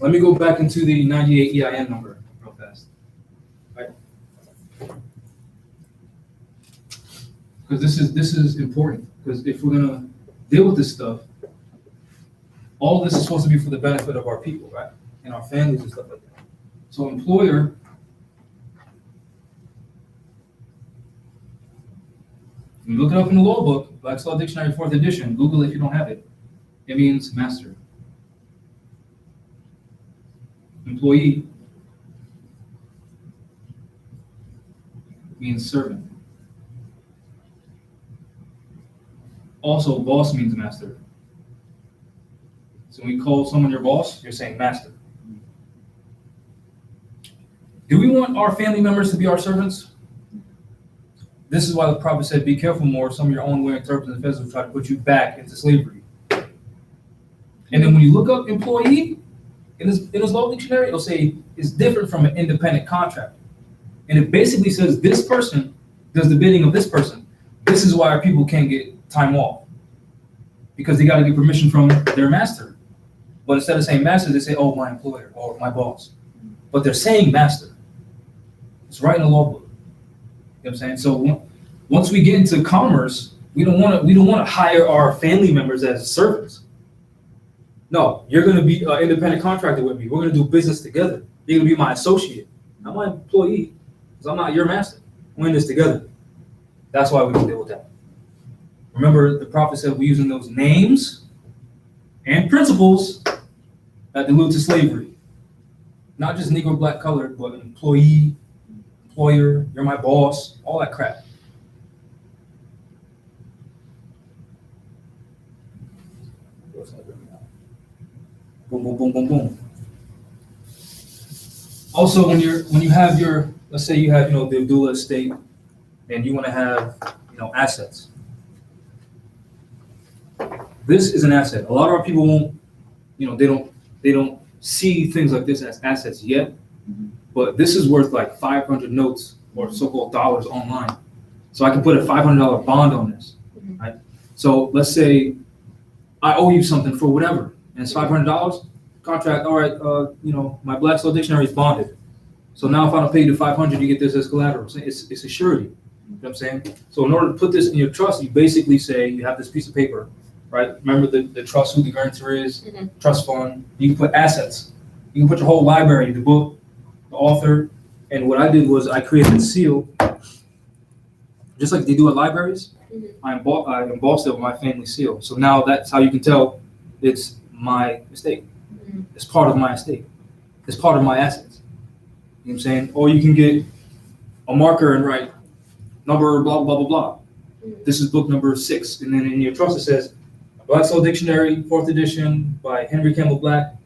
Let me go back into the 98 EIN number real fast. Right? Because this is important. Because if we're gonna deal with this stuff, all this is supposed to be for the benefit of our people, right? And our families and stuff like that. So employer, you look it up in the law book, Black's Law Dictionary, 4th edition, Google it if you don't have it. It means master. Employee means servant. Also, boss means master. So when you call someone your boss, you're saying master. Do we want our family members to be our servants? This is why the prophet said, be careful more, some of your own way interpreters and will try to put you back into slavery. And then when you look up employee, in his law dictionary, it'll say it's different from an independent contractor. And it basically says this person does the bidding of this person. This is why our people can't get time off. Because they got to get permission from their master. But instead of saying master, they say, oh, my employer or my boss. But they're saying master. It's right in the law book. You know what I'm saying? So once we get into commerce, we don't want to hire our family members as servants. No, you're going to be an independent contractor with me. We're going to do business together. You're going to be my associate, not my employee, because I'm not your master. We're in this together. That's why we can deal with that. Remember, the prophet said we're using those names and principles that allude to slavery. Not just Negro, black, colored, but employee, employer, you're my boss, all that crap. Boom, boom, boom, boom, boom. Also, when you have your, let's say you have, the Abdullah estate, and you want to have, assets. This is an asset. A lot of our people won't, they don't see things like this as assets yet, but this is worth like 500 notes or so-called dollars online. So I can put a $500 bond on this, right? So let's say I owe you something for whatever, and it's $500. Contract, all right, my Black's Law Dictionary is bonded. So now if I don't pay you the 500, you get this as collateral. It's a surety. You know what I'm saying? So in order to put this in your trust, you basically say you have this piece of paper, right? Remember the trust, who the guarantor is, trust fund. You can put assets. You can put your whole library, the book, the author. And what I did was I created a seal, just like they do at libraries. I embossed it with my family seal. So now that's how you can tell it's my estate. It's part of my estate. It's part of my assets. You know what I'm saying? Or you can get a marker and write number blah, blah, blah, blah. This is book number 6. And then in your trust it says, Black's Law Dictionary, 4th edition by Henry Campbell Black,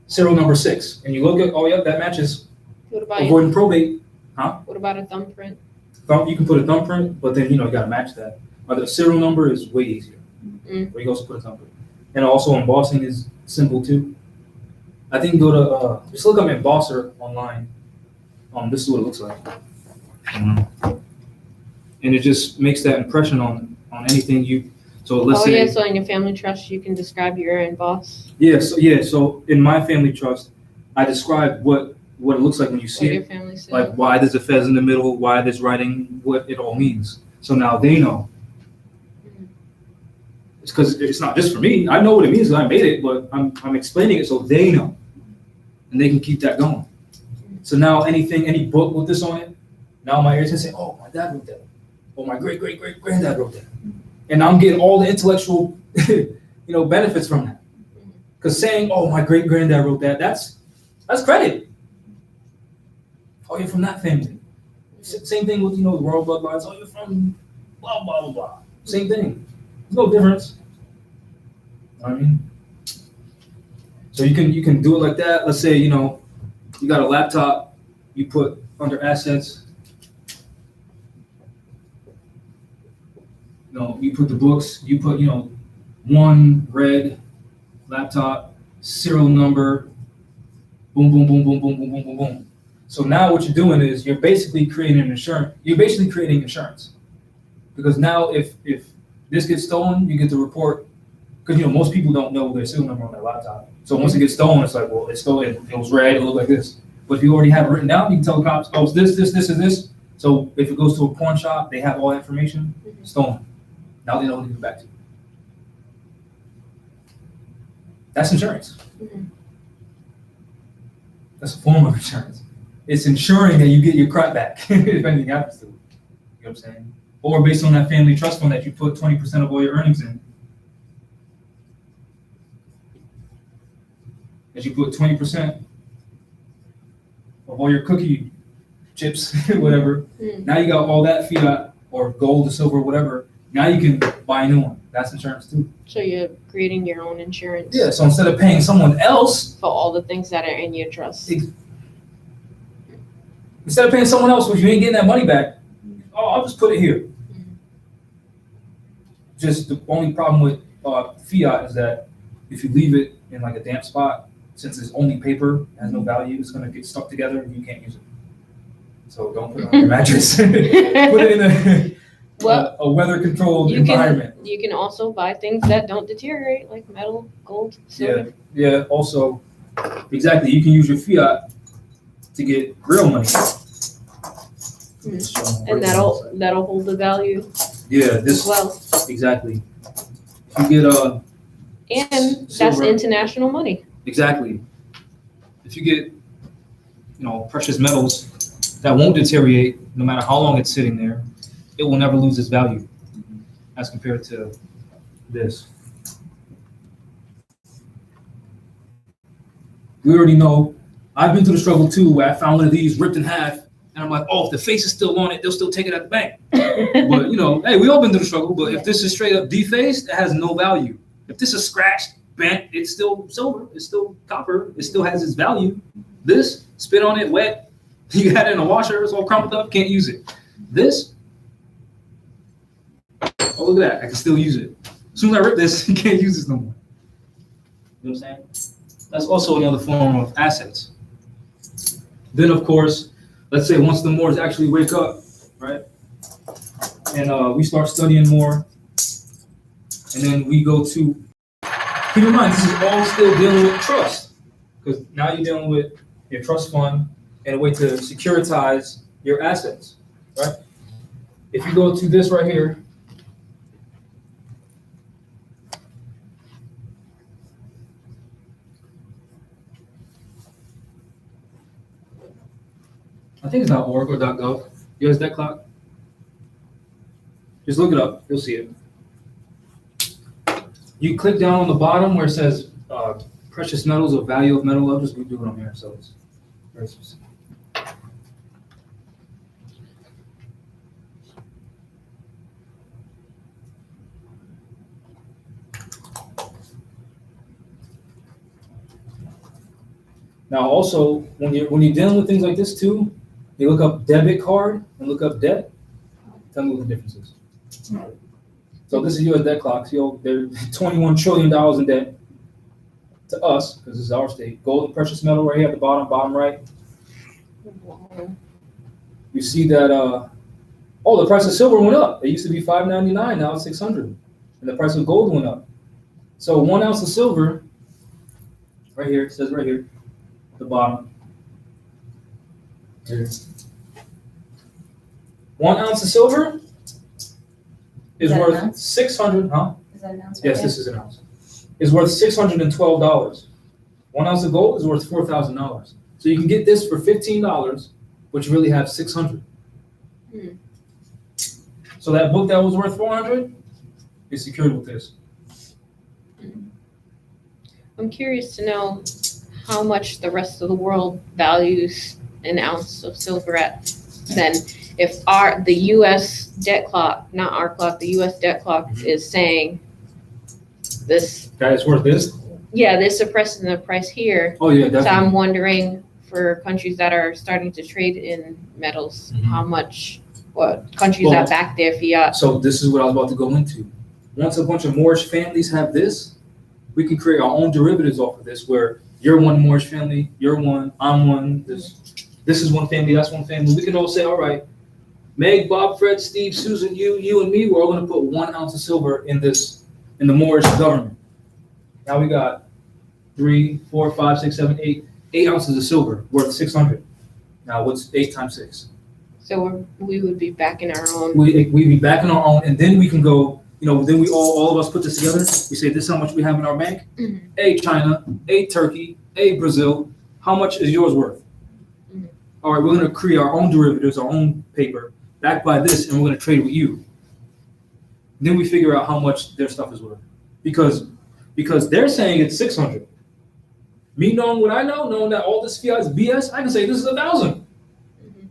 serial number 6. And you look at, oh yeah, that matches. What about Avoiding probate. What about a thumbprint? You can put a thumbprint, but then, you got to match that. Or the serial number is way easier. Where you can also put a thumbprint. And also embossing is simple too. I think go to, just look up Embosser online. This is what it looks like. And it just makes that impression on anything so let's say. So in your family trust, you can describe your emboss. So in my family trust, I describe what it looks like when you see Your it. family said. Like why there's a fez in the middle, why there's writing, what it all means. So now they know. It's because it's not just for me. I know what it means because I made it, but I'm explaining it so they know. And they can keep that going. So now any book with this on it, now my ears can say, oh, my dad wrote that. Oh, my great-great-great-granddad wrote that. And I'm getting all the intellectual, benefits from that. Because saying, oh, my great-granddad wrote that, that's credit. Oh, you're from that family. Same thing with, the royal bloodlines. Oh, you're from blah, blah, blah, blah. Same thing. There's no difference. You know what I mean? So you can do it like that. Let's say, you got a laptop, you put under assets, you put the books, you put, one red laptop, serial number, boom, boom, boom, boom, boom, boom, boom, boom, boom. So now what you're doing is you're basically creating insurance. You're basically creating insurance. Because now if this gets stolen, you get the report. Because, most people don't know their serial number on their laptop. So once it gets stolen, it's like, well, it's stolen. It was red. It looked like this. But if you already have it written down, you can tell the cops, oh, it's this, and this. So if it goes to a pawn shop, they have all that information. Stolen. Now they know what to give it back to you. That's insurance. That's a form of insurance. It's ensuring that you get your crap back if anything happens to it. You know what I'm saying? Or based on that family trust fund that you put 20% of all your earnings in. As you put 20% of all your cookie chips, whatever, now you got all that fiat or gold or silver or whatever. Now you can buy a new one. That's insurance too. So you're creating your own insurance. Yeah, so instead of paying someone else for all the things that are in your trust. Instead of paying someone else, which you ain't getting that money back, I'll just put it here. Just the only problem with fiat is that if you leave it in like a damp spot, since it's only paper, it has no value, it's going to get stuck together and you can't use it. So don't put it on your mattress. Put it in a weather-controlled environment. You can also buy things that don't deteriorate, like metal, gold, silver. Yeah. Also, exactly. You can use your fiat to get real money. And that'll hold the value. Yeah. As well. Exactly. If you get and silver, that's international money. Exactly. If you get, precious metals that won't deteriorate no matter how long it's sitting there, it will never lose its value. as compared to this. We already know, I've been through the struggle too, where I found one of these ripped in half, and I'm like, oh, if the face is still on it, they'll still take it at the bank. But you know, hey, we all been through the struggle, but if this is straight up defaced, it has no value. If this is scratched, bent, it's still silver, it's still copper, it still has its value. This, spit on it, wet, you had it in a washer, it's all crumpled up, can't use it. This, oh, look at that, I can still use it. As soon as I rip this, you can't use this no more. You know what I'm saying? That's also another form of assets. Then, of course, let's say once the Moors actually wake up, right? And we start studying more, and then we go to, keep in mind, this is all still dealing with trust, because now you're dealing with your trust fund and a way to securitize your assets, right? If you go to this right here, I think it's .org or .gov. US Debt Clock. Just look it up. You'll see it. You click down on the bottom where it says precious metals or value of metal. I'll just do it on here, so it's very specific. Now, also, when you're dealing with things like this too, you look up debit card and look up debt. Tell me what the difference is. So this is US Debt Clock. So they're $21 trillion in debt to us, because this is our state. Gold and precious metal right here at the bottom right. You see that, the price of silver went up. It used to be $5.99, now it's $600. And the price of gold went up. So 1 ounce of silver, right here, it says right here, at the bottom. Here. 1 ounce of silver is that worth an ounce? 600, huh? Is that an ounce? Yes, this is an ounce. Is worth $612. 1 ounce of gold is worth $4,000. So you can get this for $15, but you really have 600. Hmm. So that book that was worth 400 is secured with this. I'm curious to know how much the rest of the world values an ounce of silver at. Then, if the U.S. debt clock, not our clock, the U.S. debt clock is saying this, That is worth this? yeah, this suppressing the price here. Oh yeah, So definitely. I'm wondering for countries that are starting to trade in metals, Mhm. how much, what countries Well, that back their fiat. So this is what I was about to go into. Once a bunch of Moorish families have this, we can create our own derivatives off of this, where you're one Moorish family, you're one, I'm one, this is one family, that's one family. We can all say, all right, Meg, Bob, Fred, Steve, Susan, you and me, we're all gonna put 1 ounce of silver in the Moorish government. Now we got 3, 4, 5, 6, 7, 8 ounces of silver worth 600. Now what's 8 times 6? So we would be backing our own. We be backing our own, and then we can go, then we all of us put this together. We say, this is how much we have in our bank. Mhm. Hey, China. Hey, Turkey. Hey, Brazil. How much is yours worth? Mhm. All right, we're going to create our own derivatives, our own paper, backed by this, and we're going to trade with you. Then we figure out how much their stuff is worth. Because they're saying it's 600. Me knowing what I know, knowing that all this fiat is BS, I can say this is 1,000. Mhm.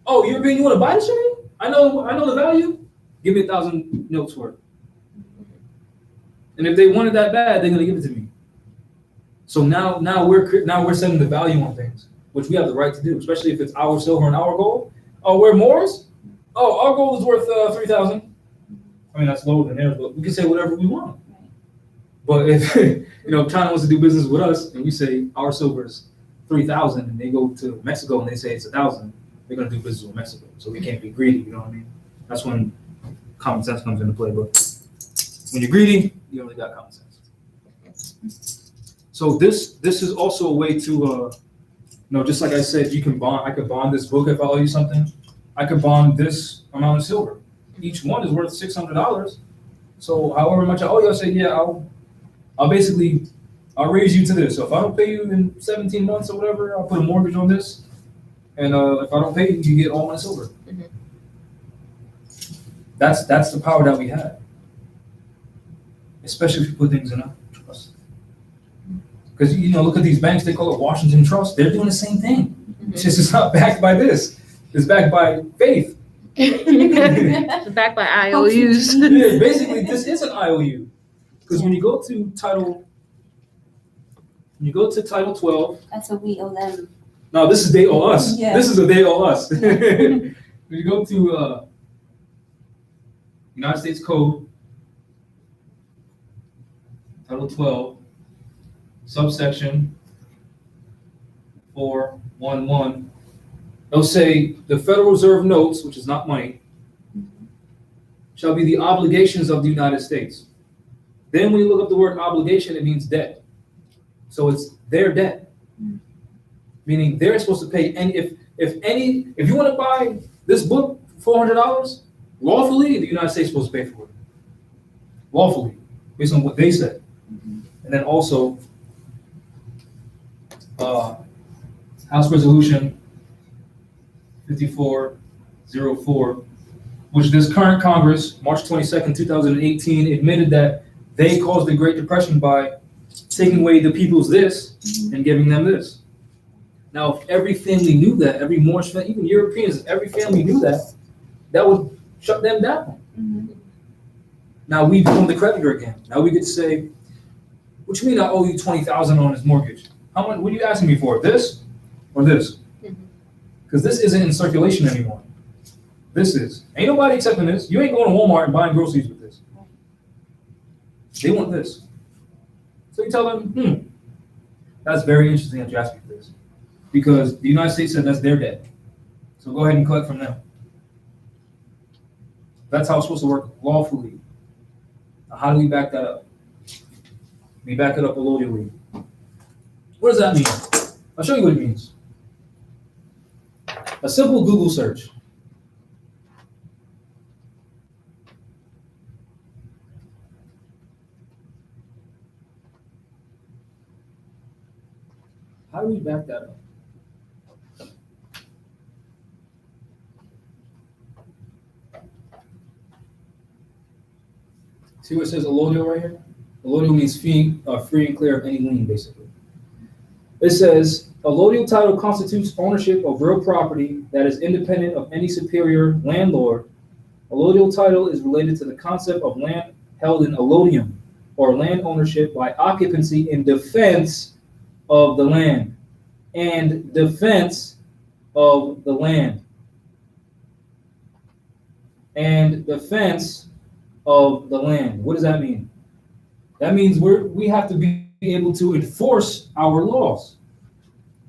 Oh, European, you want to buy this from me? I know the value. Give me 1,000 notes for it. And if they want it that bad, they're gonna give it to me. So now we're setting the value on things, which we have the right to do, especially if it's our silver and our gold. Oh, we're Moors? Oh, our gold is worth 3,000. I mean, that's lower than theirs, but we can say whatever we want. But if China wants to do business with us, and we say our silver is 3,000, and they go to Mexico and they say it's 1,000, they're gonna do business with Mexico. So we can't be greedy. You know what I mean? That's when common sense comes into play. But when you're greedy, you only got common sense. So this is also a way to, just like I said, I could bond this book if I owe you something. I could bond this amount of silver. Each one is worth $600. So however much I owe you, I say, yeah, I'll raise you to this. So if I don't pay you in 17 months or whatever, I'll put a mortgage on this. And if I don't pay you, you get all my silver. Mhm. That's the power that we have. Especially if you put things in a trust. Because, look at these banks, they call it Washington Trust. They're doing the same thing. It's just it's not backed by this. It's backed by faith. It's backed by IOUs. Yeah, basically, this is an IOU. Because when you go to Title 12, That's what we owe them. no, this is they owe us. Yeah. This is a they owe us. When you go to United States Code, Title 12, subsection 411, they'll say the Federal Reserve notes, which is not money, shall be the obligations of the United States. Then when you look up the word obligation, it means debt. So it's their debt. Meaning they're supposed to pay, and if you want to buy this book for $400, lawfully, the United States is supposed to pay for it. Lawfully, based on what they said. And then also, House Resolution 5404, which this current Congress, March 22nd, 2018, admitted that they caused the Great Depression by taking away the people's this and giving them this. Now, if every family knew that, every Moorish family, even Europeans, every family knew that, that would shut them down. Now we become the creditor again. Now we get to say, what you mean I owe you $20,000 on this mortgage? How much? What are you asking me for? This or this? Because this isn't in circulation anymore. This is. Ain't nobody accepting this. You ain't going to Walmart and buying groceries with this. They want this. So you tell them, that's very interesting that you asked me for this. Because the United States said that's their debt. So go ahead and collect from them. That's how it's supposed to work lawfully. Now, how do we back that up? We back it up allodially. What does that mean? I'll show you what it means. A simple Google search. How do we back that up? See what it says allodial right here? Allodial means free and clear of any lien, basically. It says, allodial title constitutes ownership of real property that is independent of any superior landlord. Allodial title is related to the concept of land held in allodium, or land ownership by occupancy in defense of the land. And defense of the land. And defense of the land. What does that mean? That means we have to be able to enforce our laws.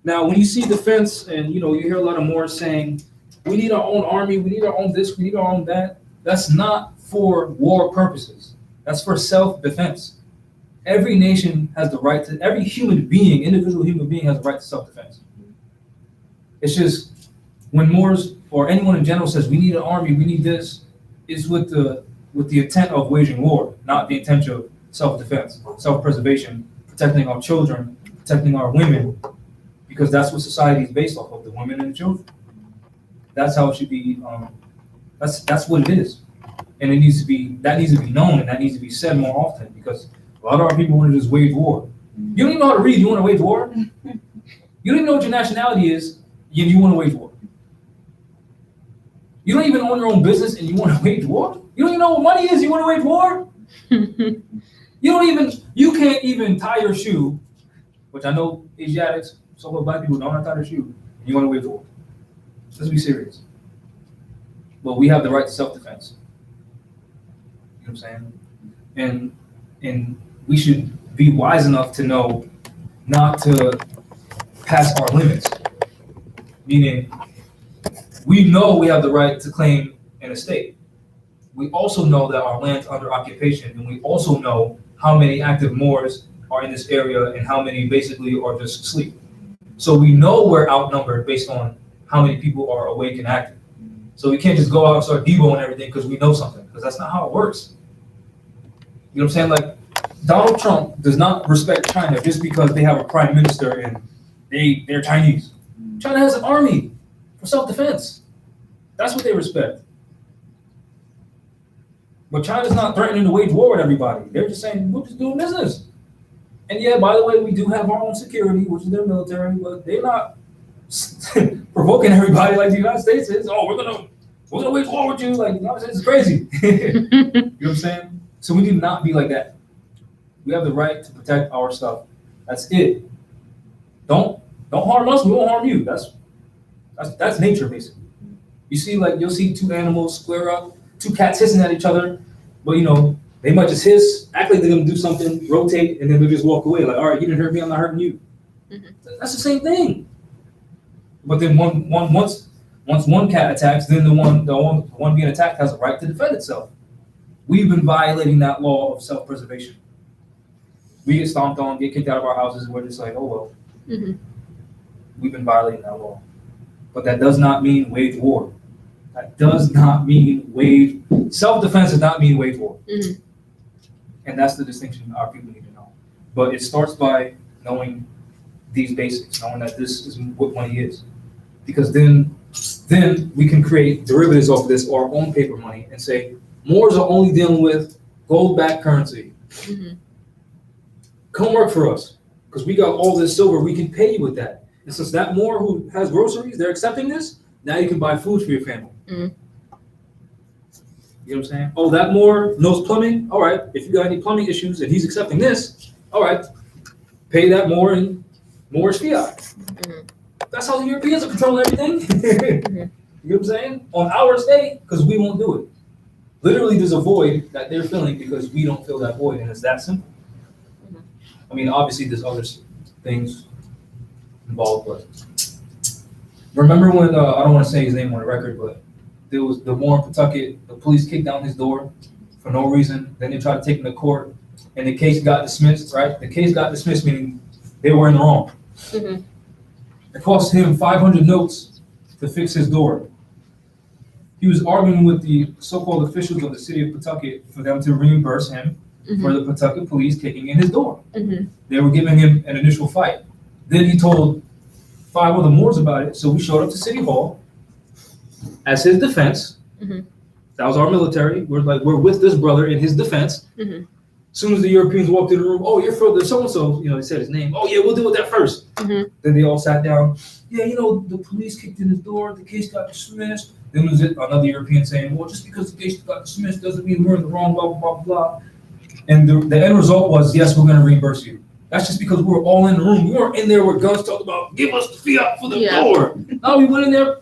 Now, when you see defense, and you hear a lot of more saying, we need our own army, we need our own this, we need our own that. That's not for war purposes. That's for self-defense. Every nation has the right to, every human being, individual human being has the right to self-defense. It's just when Moors or anyone in general says we need an army, we need this, it's with the intent of waging war, not the intent of self-defense, self-preservation, protecting our children, protecting our women, because that's what society is based off of, the women and the children. That's how it should be. That's what it is, and that needs to be known, and that needs to be said more often, because a lot of our people want to just wage war. You don't even know how to read. You want to wage war? You don't even know what your nationality is, and you want to wage war. You don't even own your own business, and you want to wage war. You don't even know what money is. You want to wage war. You can't even tie your shoe, which I know Asiatics, so-called black people don't know how to tie their shoe, and you want to wage war. Let's be serious. But we have the right to self-defense. You know what I'm saying? And we should be wise enough to know not to pass our limits. Meaning, we know we have the right to claim an estate. We also know that our land's under occupation, and we also know how many active Moors are in this area and how many basically are just asleep. So we know we're outnumbered based on how many people are awake and active. So we can't just go out and start deboing everything because we know something, because that's not how it works. You know what I'm saying? Like, Donald Trump does not respect China just because they have a prime minister and they're Chinese. China has an army for self-defense. That's what they respect. But China's not threatening to wage war with everybody. They're just saying, we're just doing business. And yeah, by the way, we do have our own security, which is their military, but they're not provoking everybody like the United States is. Oh, we're gonna wage war with you. Like, the United States is crazy. You know what I'm saying? So we do not be like that. We have the right to protect our stuff. That's it. Don't harm us, we won't harm you. That's nature, basically. You see, like, you'll see two animals square up, two cats hissing at each other, but they might just hiss, act like they're gonna do something, rotate, and then they'll just walk away. Like, all right, you didn't hurt me, I'm not hurting you. That's the same thing. But then once one cat attacks, then the one being attacked has a right to defend itself. We've been violating that law of self-preservation. We get stomped on, get kicked out of our houses, and we're just like, oh well. We've been violating that law. But that does not mean wage war. That does not mean self-defense does not mean wage war. And that's the distinction our people need to know. But it starts by knowing these basics, knowing that this is what money is. Because then we can create derivatives off of this or our own paper money and say, Moors are only dealing with gold-backed currency. Come work for us, because we got all this silver, we can pay you with that. And since that Moor who has groceries, they're accepting this, now you can buy food for your family. You know what I'm saying? Oh, that Moor knows plumbing? All right, if you got any plumbing issues and he's accepting this, all right, pay that Moor in Moorish fiat. That's how the Europeans are controlling everything. You know what I'm saying? On our estate, because we won't do it. Literally, there's a void that they're filling because we don't fill that void, and it's that simple. I mean, obviously, there's other things involved, but remember when, I don't want to say his name on the record, but there was the Moor in Pawtucket, the police kicked down his door for no reason, then they tried to take him to court, and the case got dismissed, right? The case got dismissed, meaning they were in the wrong. It cost him 500 notes to fix his door. He was arguing with the so-called officials of the city of Pawtucket for them to reimburse him for the Pawtucket police kicking in his door. They were giving him an initial fight. Then he told 5 other Moors about it, so we showed up to City Hall as his defense. That was our military. We're with this brother in his defense. As soon as the Europeans walked in the room, oh, you're from the so-and-so, he said his name. Oh, yeah, we'll deal with that first. Then they all sat down. Yeah, the police kicked in his door, the case got dismissed. Then was it another European saying, well, just because the case got dismissed doesn't mean we're in the wrong, blah, blah, blah, blah. And the end result was, yes, we're going to reimburse you. That's just because we were all in the room. We weren't in there with guns talking about, give us the fiat for the door. No, we went in there,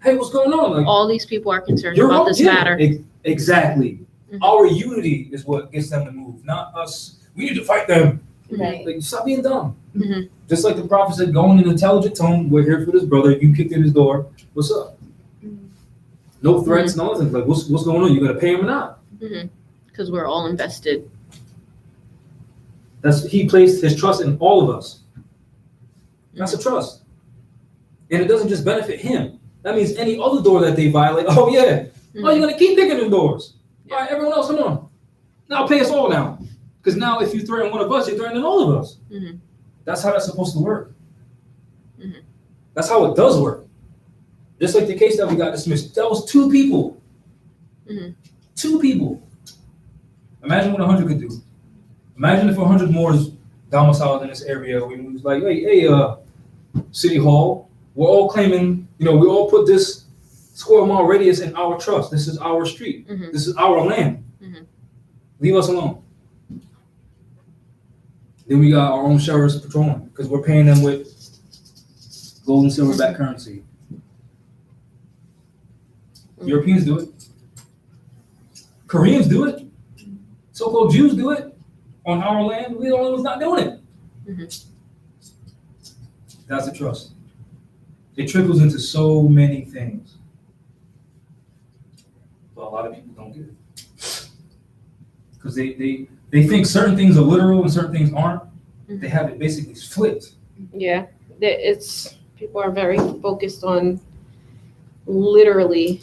hey, what's going on? Like, all these people are concerned about this matter. Exactly. Our unity is what gets them to move, not us. We need to fight them. Right. Like, stop being dumb. Just like the prophet said, go in an intelligent tone. We're here for this brother. You kicked in his door. What's up? No threats, no nothing. Like, what's going on? You gonna pay him or not? Because we're all invested. He placed his trust in all of us. That's a trust, and it doesn't just benefit him. That means any other door that they violate. Oh yeah. Oh, you're gonna keep kicking in doors. All right, everyone else, come on. Now pay us all now. Because now if you threaten one of us, you're threatening all of us. That's how that's supposed to work. That's how it does work. Just like the case that we got dismissed. That was 2 people. 2 people. Imagine what 100 could do. Imagine if 100 more is domiciled in this area. We was like, hey, City Hall, we're all claiming, we all put this square mile radius in our trust. This is our street. This is our land. Leave us alone. Then we got our own sheriffs patrolling because we're paying them with gold and silver backed currency. Europeans do it. Koreans do it. So-called Jews do it on our land. We're the only ones not doing it. That's the trust. It trickles into so many things. But a lot of people don't get it. Because they think certain things are literal and certain things aren't. They have it basically flipped. Yeah, people are very focused on literally.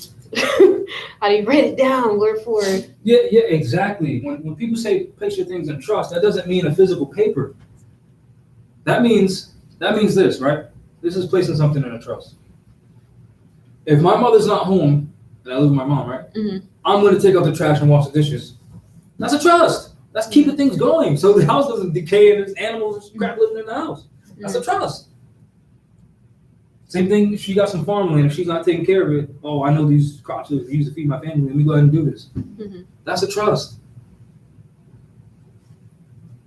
How do you write it down? Word for word? Yeah, exactly. When people say place your things in trust, that doesn't mean a physical paper. That means this, right? This is placing something in a trust. If my mother's not home and I live with my mom, right? Mhm. I'm gonna take out the trash and wash the dishes. That's a trust. That's keeping things going, so the house doesn't decay and there's animals and crap living in the house. That's a trust. Same thing, if she got some farmland, if she's not taking care of it, oh, I know these crops are used to feed my family, let me go ahead and do this. Mhm. That's a trust.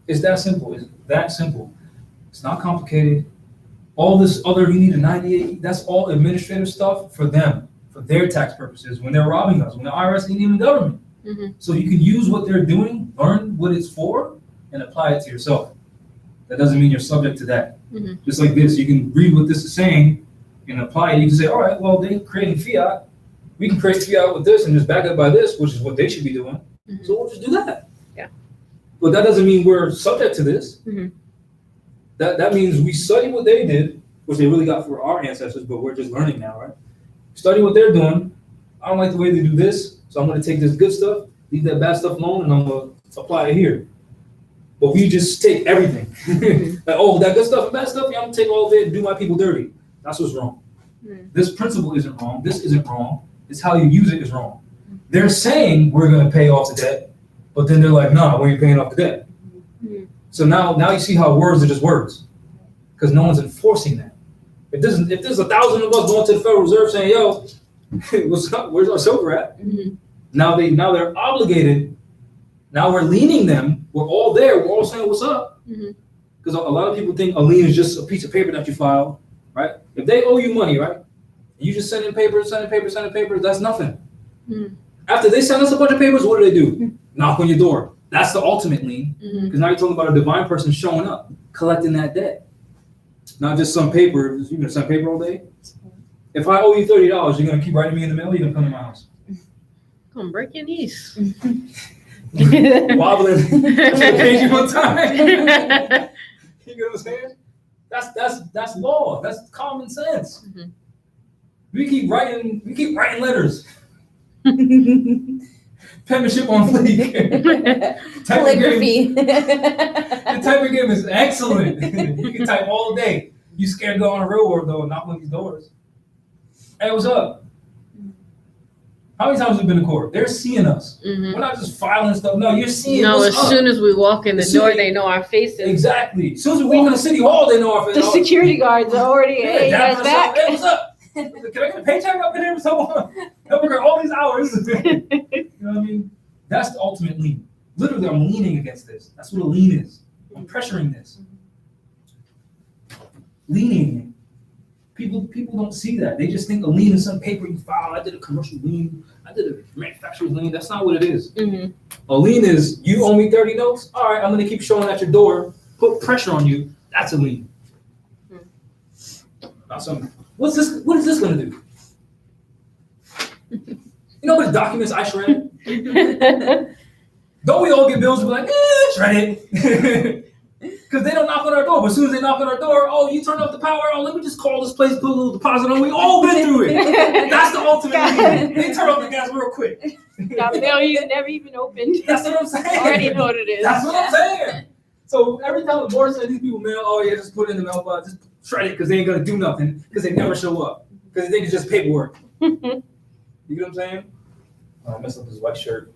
It's that simple. It's that simple. It's not complicated. All this other, you need a 98, that's all administrative stuff for them, for their tax purposes, when they're robbing us, when the IRS ain't even government. Mhm. So you can use what they're doing, learn what it's for, and apply it to yourself. That doesn't mean you're subject to that. Mhm. Just like this, you can read what this is saying and apply it. You can say, all right, well, they're creating fiat. We can create fiat with this and just back it by this, which is what they should be doing. Mhm. So we'll just do that. Yeah. But that doesn't mean we're subject to this. Mhm. That means we study what they did, which they really got for our ancestors, but we're just learning now, right? Study what they're doing. I don't like the way they do this, so I'm going to take this good stuff, leave that bad stuff alone, and I'm going to apply it here. But we just take everything. Like, oh, that good stuff and bad stuff, yeah, I'm going to take all of it and do my people dirty. That's what's wrong. Mhm. This principle isn't wrong. This isn't wrong. It's how you use it is wrong. They're saying we're going to pay off the debt, but then they're like, nah, we ain't paying off the debt. Mhm. So now you see how words are just words, because no one's enforcing that. If there's 1,000 of us going to the Federal Reserve saying, yo, what's up? Where's our silver at? Mhm. Now they're obligated. Now we're leaning them. We're all there. We're all saying what's up. Mhm. Because a lot of people think a lien is just a piece of paper that you file, right? If they owe you money, right, you just send in papers, that's nothing. Mhm. After they send us a bunch of papers, what do? Knock on your door. That's the ultimate lien. Mhm. Because now you're talking about a divine person showing up, collecting that debt. Not just some paper. You're gonna send paper all day. If I owe you $30, you're gonna keep writing me in the mail. You're gonna come to my house, Come break your knees. wobbling. I'm gonna pay you on time. You know what I'm saying? That's law. That's common sense. Mhm. We keep writing letters. Penmanship on fleek. Calligraphy. The typing game is excellent. You can type all day. You scared to go on a real world though and knock on these doors. Hey, what's up? How many times have we been to court? They're seeing us. Mhm. We're not just filing stuff. No, you're seeing No, what's as up. soon as we walk in the As soon door, as- they know our faces. Exactly. As soon as we walk in the city hall, they know our face. The security guards are already, hey, you guys back? Hey, what's up? Can I get a paycheck up in here? Someone help me all these hours. You know what I mean? That's the ultimate lien. Literally, I'm leaning against this. That's what a lien is. I'm pressuring this. Leaning. People don't see that. They just think a lien is some paper you file. I did a commercial lien. I did a manufacturer's lien. That's not what it is. Mhm. A lien is you owe me 30 notes. All right, I'm gonna keep showing at your door. Put pressure on you. That's a lien. Not something. What is this gonna do? You know what documents I shred? Don't we all get bills and be like, shred it? Because they don't knock on our door. But as soon as they knock on our door, oh, you turned off the power. Oh, let me just call this place, put a little deposit on. We all been through it. That's the ultimate lien. They turn off the gas real quick. That mail you never even opened. That's what I'm saying. Already know what it is. That's what I'm saying. So every time the board says these people mail, oh yeah, just put it in the mailbox, just shred it because they ain't gonna do nothing because they never show up because they think it's just paperwork. You know what I'm saying? Oh, I messed up his white shirt.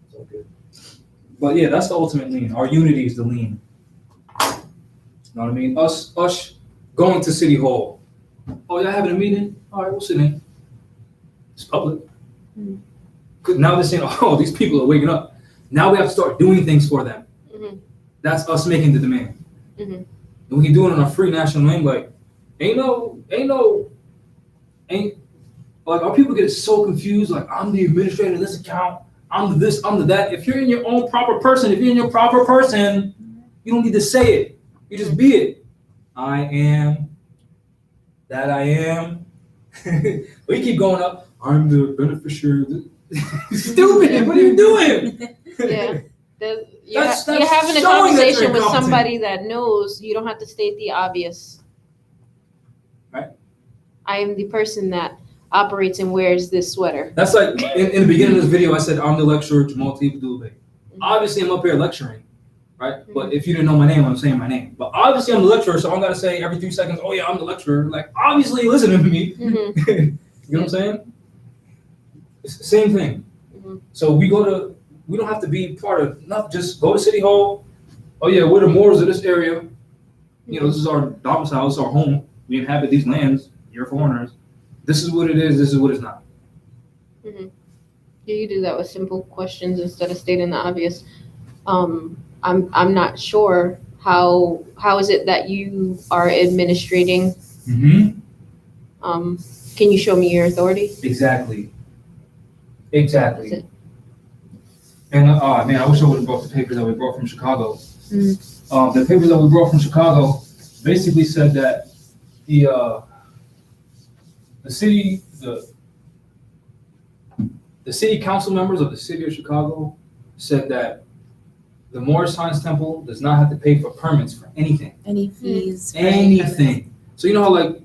It's all good. But yeah, that's the ultimate lien. Our unity is the lien. You know what I mean? Us going to City Hall. Oh, y'all having a meeting? All right, we'll sit in. It's public. Good. Now they're saying, oh, these people are waking up. Now we have to start doing things for them. Mhm. That's us making the demand. Mhm. And we can do it on a free national name. Like, like our people get so confused. Like, I'm the administrator of this account. I'm the this, I'm the that. If you're in your own proper person, you don't need to say it. You just be it. I am that I am. We keep going up. I'm the beneficiary. Stupid. What are you doing? Yeah. You're That's having a showing that you're conversation with incompetent. somebody that knows. You don't have to state the obvious. Right. I am the person that operates and wears this sweater. That's like in the beginning of this video, I said I'm the lecturer Jamal T. Dulbe. Obviously, I'm up here lecturing, right? But if you didn't know my name, I'm saying my name. But obviously, I'm the lecturer, so I'm gonna say every 3 seconds, "Oh yeah, I'm the lecturer." Like obviously, listen to me. Mhm. You know what I'm saying? It's the same thing. Mhm. So we don't have to be part of, not just go to City Hall. Oh yeah, we're the Moors of this area. You know, this is our domicile, this is our home. We inhabit these lands. You're foreigners. This is what it is. This is what it's not. Yeah, you do that with simple questions instead of stating the obvious. I'm not sure how is it that you are administrating? Mm-hmm. Can you show me your authority? Exactly. Is it- And man, I wish I would have brought the papers that we brought from Chicago. Mm. The papers that we brought from Chicago basically said that the city the city council members of the city of Chicago said that the Moorish Science Temple does not have to pay for permits for anything. Any fees? for Anything. So you know how like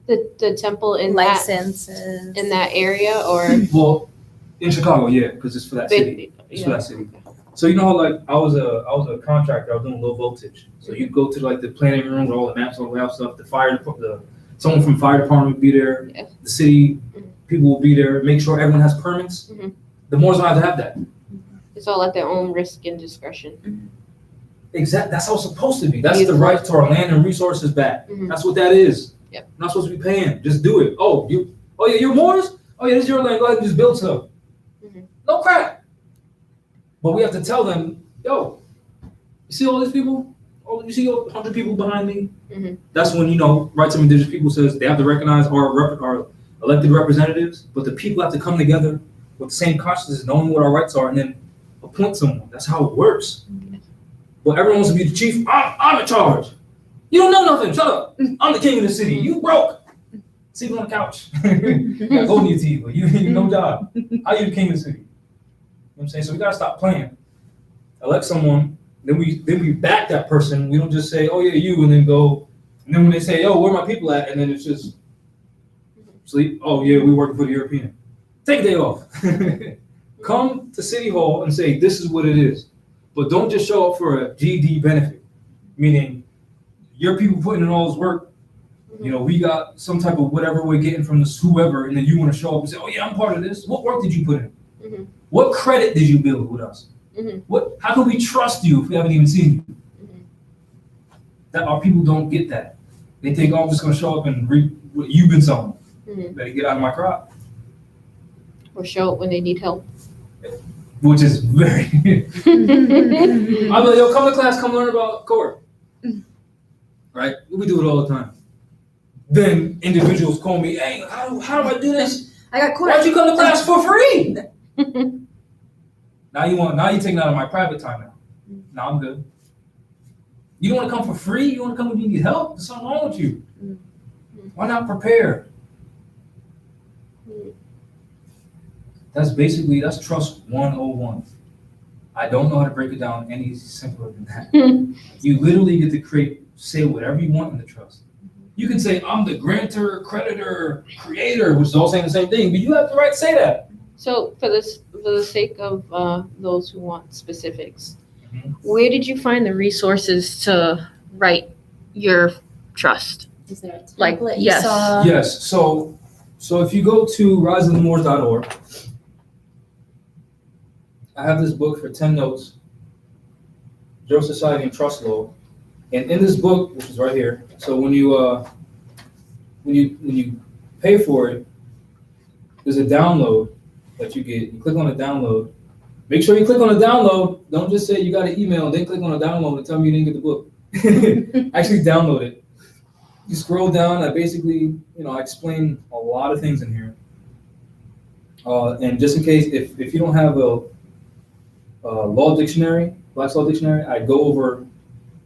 The temple in Licenses. that area or well in Chicago, yeah, because it's for that city. It's for that city. So you know how like I was a contractor, I was doing low voltage. So you'd go to like the planning room with all the maps, all the layout stuff, someone from fire department would be there, Yeah. the city people will be there, make sure everyone has permits. Mhm. The Moors don't have to have that. It's all at their own risk and discretion. Exactly. That's how it's supposed to be. That's the Beautiful. right to our land and resources back. Mhm. That's what that is. Yep. You're not supposed to be paying. Just do it. Oh yeah, you're Moors? Oh yeah, this is your land. Go ahead and just build stuff. Mhm. No crap. But we have to tell them, yo, you see all these people? Oh, you see 100 people behind me? Mhm. That's when, Rights of Indigenous People says they have to recognize our elected representatives, but the people have to come together with the same consciousness, knowing what our rights are, and then appoint someone. That's how it works. But everyone wants to be the chief. I'm in charge. You don't know nothing. Shut up. I'm the king of the city. You broke. Sleeping on the couch. You got gold in your teeth, but you no job. How you the king of the city? You know what I'm saying? So we gotta stop playing. Elect someone, then we back that person. We don't just say, oh yeah, you, and then go. And then when they say, yo, where my people at? And then it's just sleep. Oh yeah, we working for the European. Take a day off. Come to City Hall and say, this is what it is. But don't just show up for a GD benefit. Meaning, your people putting in all this work, we got some type of whatever we're getting from this whoever, and then you want to show up and say, oh yeah, I'm part of this. What work did you put in? Mhm. What credit did you build with us? Mhm. How can we trust you if we haven't even seen you? Mhm. That our people don't get that. They think, oh, I'm just gonna show up and reap what you've been selling. Mhm. Better get out of my crop. Or show up when they need help. Which is very I'm like, yo, come to class, come learn about court. Right? We do it all the time. Then individuals call me, hey, how do I do this? I got Why'd you come to class for free? Now you're taking out of my private time now. Now I'm good. You don't want to come for free? You want to come when you need help? There's something wrong with you. Why not prepare? That's trust 101. I don't know how to break it down any simpler than that. You literally get to say whatever you want in the trust. You can say, I'm the grantor, creditor, creator, which is all saying the same thing, but you have the right to say that. So for the sake of those who want specifics, Mhm. where did you find the resources to write your trust? Is there a template Like, you yes. saw? Yes, so if you go to riseofthemoors.org, I have this book for 10 notes, Joe Society and Trust Law. And in this book, which is right here, so when you pay for it, there's a download that you get. You click on the download. Make sure you click on the download. Don't just say you got an email and then click on the download and tell me you didn't get the book. Actually download it. You scroll down, I basically, I explain a lot of things in here. And just in case, if you don't have a law dictionary, Black's Law Dictionary, I go over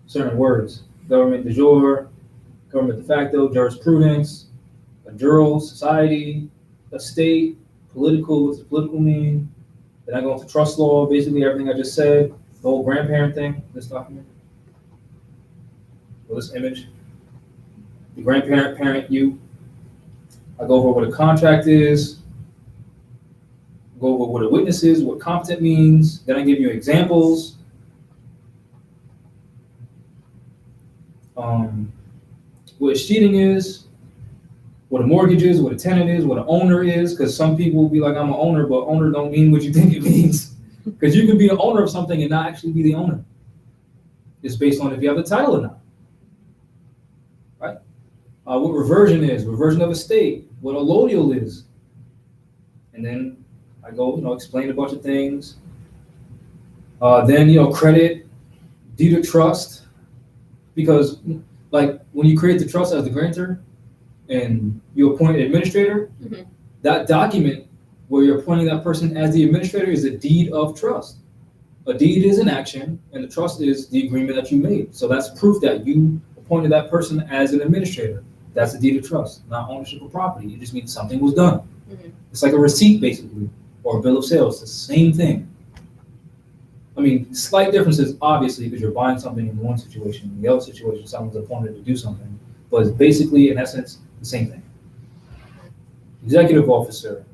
certain words. Government de jure, government de facto, jurisprudence, a juror, society, a state, political, what's the political mean? Then I go into trust law, basically everything I just said, the whole grandparent thing, this document, or this image. The grandparent, parent, you. I go over what a contract is, go over what a witness is, what competent means, then I give you examples. What cheating is, what a mortgage is, what a tenant is, what an owner is, because some people will be like, I'm an owner, but owner don't mean what you think it means. Because you can be an owner of something and not actually be the owner. It's based on if you have the title or not. Right? What reversion is, reversion of estate, what allodial is. And then I go, explain a bunch of things. Then, credit, deed of trust. Because, like, when you create the trust as the grantor and you appoint an administrator, Mhm. that document where you're appointing that person as the administrator is a deed of trust. A deed is an action, and the trust is the agreement that you made. So that's proof that you appointed that person as an administrator. That's a deed of trust, not ownership of property. It just means something was done. Mhm. It's like a receipt, basically, or a bill of sales. It's the same thing. I mean, slight differences, obviously, because you're buying something in one situation. In the other situation, someone's appointed to do something. But it's basically, in essence, the same thing. Executive officer,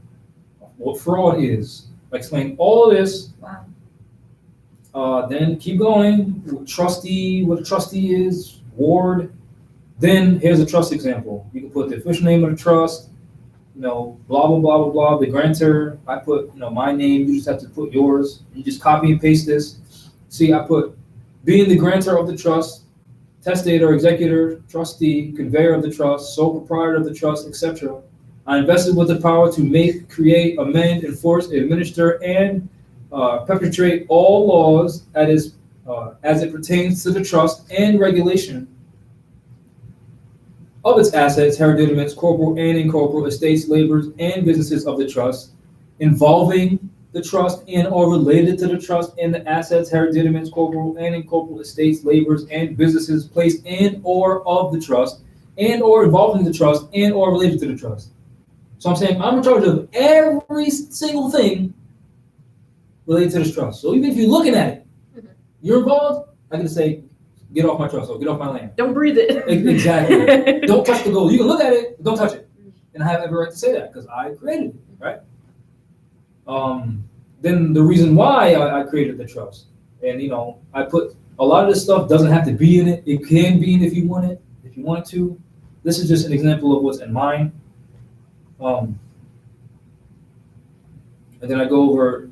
what fraud is. I explain all of this. Wow. Then keep going. Trustee, what a trustee is, ward. Then here's a trust example. You can put the official name of the trust, blah, blah, blah, blah, blah, the grantor. I put, my name. You just have to put yours. You just copy and paste this. See, I put being the grantor of the trust, testator, executor, trustee, conveyor of the trust, sole proprietor of the trust, etc. I invested with the power to make, create, amend, enforce, administer, and perpetrate all laws as it pertains to the trust and regulation of its assets, hereditaments, corporal and incorporeal estates, labors, and businesses of the trust, involving the trust and or related to the trust and the assets, hereditaments, corporal and incorporeal estates, labors, and businesses placed and or of the trust, and or involving the trust and or related to the trust. So I'm saying I'm in charge of every single thing related to this trust. So even if you're looking at it, you're involved, I can say, get off my trust or get off my land. Don't breathe it. Exactly. Don't touch the gold. You can look at it, but don't touch it. And I have every right to say that because I created it, right? Then the reason why I created the trust, and I put a lot of this stuff doesn't have to be in it. It can be in if you want it, if you want to. This is just an example of what's in mine. And then I go over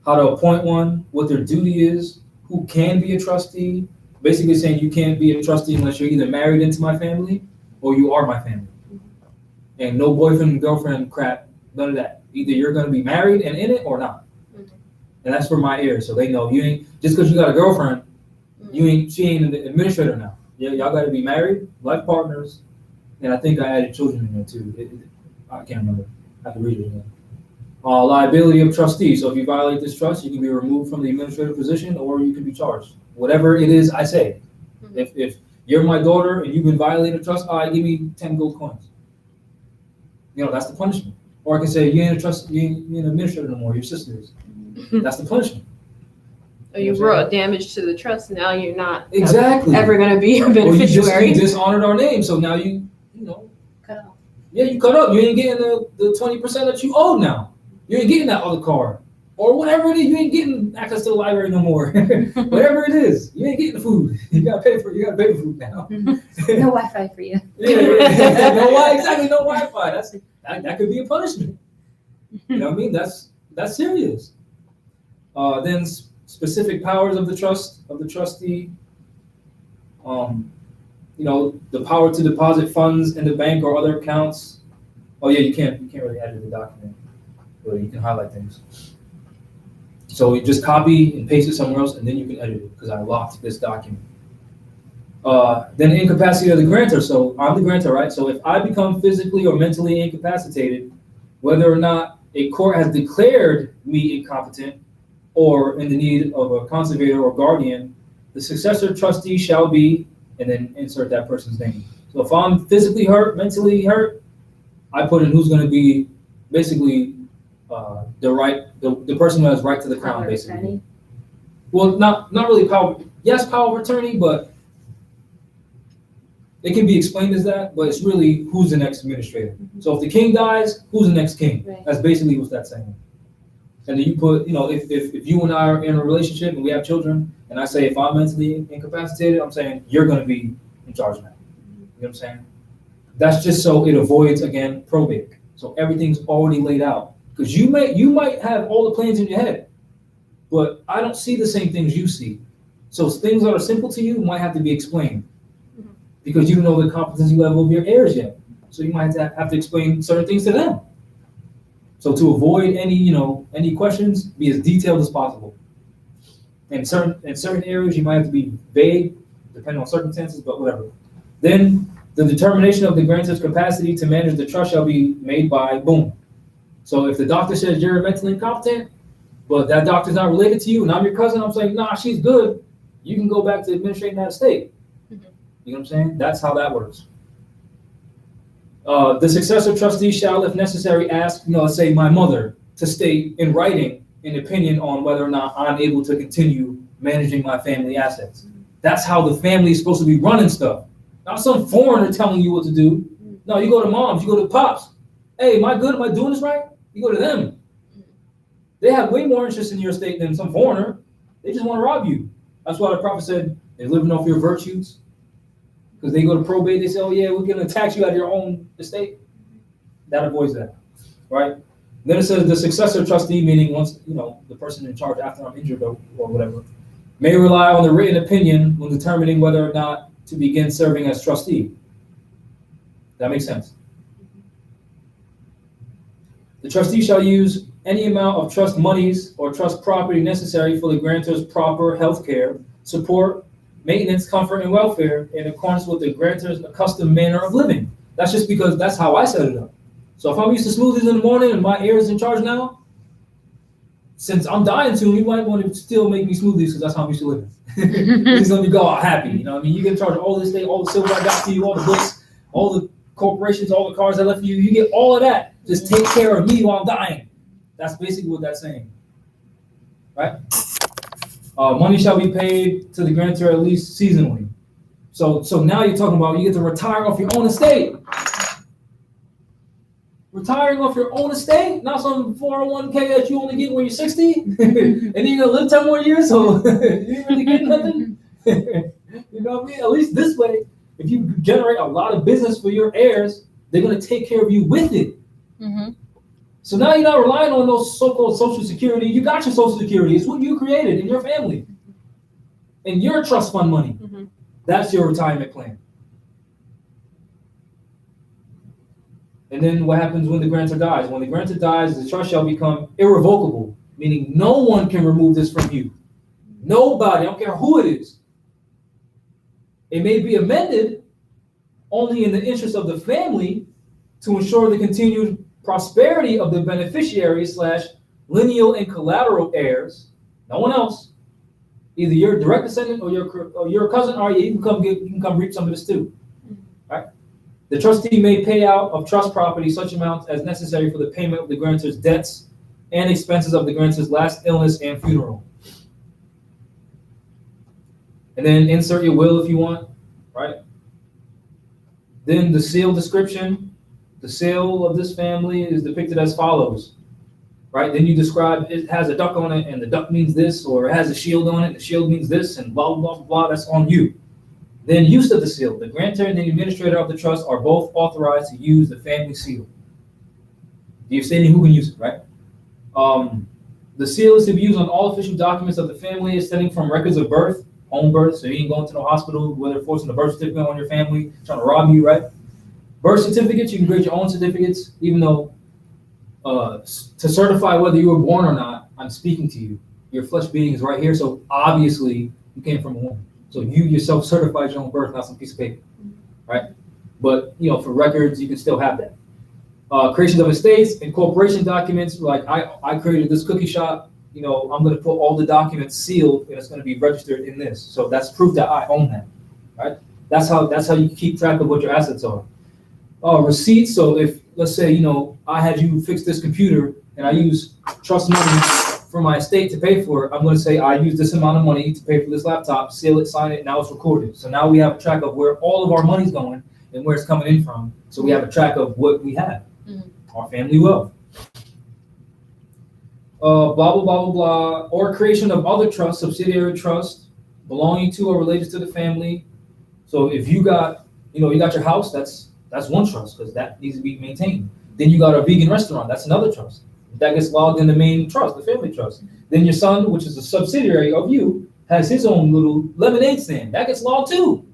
how to appoint one, what their duty is, who can be a trustee. Basically saying you can't be a trustee unless you're either married into my family or you are my family. And no boyfriend and girlfriend crap, none of that. Either you're going to be married and in it or not. Mm-hmm. And that's for my ears, so they know you ain't, just because you got a girlfriend, she ain't an administrator now. Yeah, y'all got to be married, life partners, and I think I added children in there too. I can't remember. I have to read it again. Liability of trustee. So if you violate this trust, you can be removed from the administrative position or you can be charged. Whatever it is I say. Mhm. If you're my daughter and you've been violating a trust, all right, give me 10 gold coins. That's the punishment. Or I can say, you ain't an administrator no more, your sister is. That's the punishment. Or you brought damage to the trust, now you're not Exactly. ever going to be a Or you beneficiary. dishonored our name, so now you Cut off. yeah, you cut up. You ain't getting the 20% that you owe now. You ain't getting that other car. Or whatever it is, you ain't getting access to the library no more. Whatever it is, you ain't getting the food. You gotta pay for food now. No Wi-Fi for you. Yeah. No Wi-Fi. That could be a punishment. You know what I mean? That's serious. Then specific powers of the trustee. The power to deposit funds in the bank or other accounts. Oh yeah, you can't really edit the document, but you can highlight things. So you just copy and paste it somewhere else, and then you can edit it because I locked this document. Then incapacity of the grantor. So I'm the grantor, right? So if I become physically or mentally incapacitated, whether or not a court has declared me incompetent or in the need of a conservator or guardian, the successor trustee shall be, and then insert that person's name. So if I'm physically hurt, mentally hurt, I put in who's going to be basically the person who has right to the crown, Power of basically. attorney. Well, not really power. Yes, power of attorney, but it can be explained as that. But it's really who's the next administrator. Mhm. So if the king dies, who's the next king? Right. That's basically what that's saying. And then you put, if you and I are in a relationship and we have children, and I say if I'm mentally incapacitated, I'm saying you're going to be in charge now. You know what I'm saying? That's just so it avoids, again, probate. So everything's already laid out. Because you might have all the plans in your head, but I don't see the same things you see. So things that are simple to you might have to be explained because you don't know the competency level of your heirs yet. So you might have to explain certain things to them. So to avoid any questions, be as detailed as possible. In certain areas, you might have to be vague, depending on circumstances, but whatever. Then the determination of the grantor's capacity to manage the trust shall be made by boom. So if the doctor says you're mentally incompetent, but that doctor's not related to you, and I'm your cousin, I'm saying, nah, she's good. You can go back to administrating that estate. You know what I'm saying? That's how that works. The successor trustee shall, if necessary, ask, let's say my mother, to state in writing an opinion on whether or not I'm able to continue managing my family assets. That's how the family is supposed to be running stuff. Not some foreigner telling you what to do. No, you go to moms, you go to pops. Hey, am I good? Am I doing this right? You go to them. They have way more interest in your estate than some foreigner. They just want to rob you. That's why the prophet said they're living off your virtues. Because they go to probate, they say, oh yeah, we're going to tax you out of your own estate. That avoids that, right? Then it says the successor trustee, meaning once, the person in charge after I'm injured or whatever, may rely on the written opinion when determining whether or not to begin serving as trustee. That makes sense. The trustee shall use any amount of trust monies or trust property necessary for the grantor's proper health care, support, maintenance, comfort, and welfare in accordance with the grantor's accustomed manner of living. That's just because that's how I set it up. So if I'm used to smoothies in the morning and my heir is in charge now, since I'm dying soon, you might want to still make me smoothies because that's how I'm used to living. Please let me go out happy. You get in charge of all this thing, all the silver I got for you, all the books, all the corporations, all the cars I left for you. You get all of that. Just take care of me while I'm dying. That's basically what that's saying, right? Money shall be paid to the grantor at least seasonally. So now you're talking about you get to retire off your own estate. Retiring off your own estate, not some 401k that you only get when you're 60, and then you're gonna live 10 more years, so you ain't really getting nothing. You know what I mean? At least this way, if you generate a lot of business for your heirs, they're gonna take care of you with it. Mm-hmm. So now you're not relying on those so-called Social Security. You got your Social Security. It's what you created in your family. And your trust fund money. Mm-hmm. That's your retirement plan. And then what happens when the grantor dies? When the grantor dies, the trust shall become irrevocable, meaning no one can remove this from you. Nobody, I don't care who it is. It may be amended only in the interest of the family to ensure the continued prosperity of the beneficiaries / lineal and collateral heirs. No one else. Either your direct descendant or your cousin, or you can come reap some of this too. Right? The trustee may pay out of trust property such amounts as necessary for the payment of the grantor's debts and expenses of the grantor's last illness and funeral. And then insert your will if you want, right? Then the seal description. The seal of this family is depicted as follows, right? Then you describe it has a duck on it, and the duck means this, or it has a shield on it, the shield means this, and blah, blah, blah, blah. That's on you. Then use of the seal. The grantor and the administrator of the trust are both authorized to use the family seal. You're stating who can use it, right? The seal is to be used on all official documents of the family, extending from records of birth, home birth, so you ain't going to no hospital, whether forcing a birth certificate on your family, trying to rob you, right? Birth certificates, you can create your own certificates, even though to certify whether you were born or not, I'm speaking to you. Your flesh being is right here, so obviously you came from a woman. So you yourself certified your own birth, not some piece of paper, right? But, for records, you can still have that. Creation of estates and corporation documents, like I created this cookie shop, I'm going to put all the documents sealed, and it's going to be registered in this. So that's proof that I own that, right? That's how you keep track of what your assets are. Receipts, so if, let's say, I had you fix this computer, and I use trust money for my estate to pay for it, I'm going to say I use this amount of money to pay for this laptop, seal it, sign it, now it's recorded. So now we have a track of where all of our money's going and where it's coming in from. So we have a track of what we have, our family wealth. Blah, blah, blah, blah, blah. Or creation of other trusts, subsidiary trusts, belonging to or related to the family. So if you got, you got your house, that's That's one trust, because that needs to be maintained. Then you got a vegan restaurant, that's another trust. That gets logged in the main trust, the family trust. Then your son, which is a subsidiary of you, has his own little lemonade stand. That gets logged too.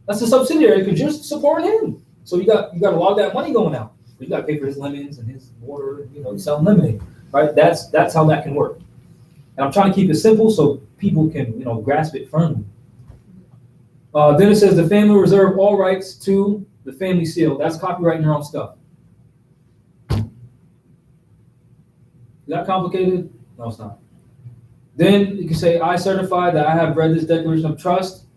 That's a subsidiary because you're supporting him. So you got to log that money going out. You got to pay for his lemons and his water. You sell lemonade, right? That's how that can work. And I'm trying to keep it simple so people can grasp it firmly. Then it says the family reserve all rights to the family seal. That's copyrighting your own stuff. Is that complicated? No, it's not. Then you can say, I certify that I have read this declaration of trust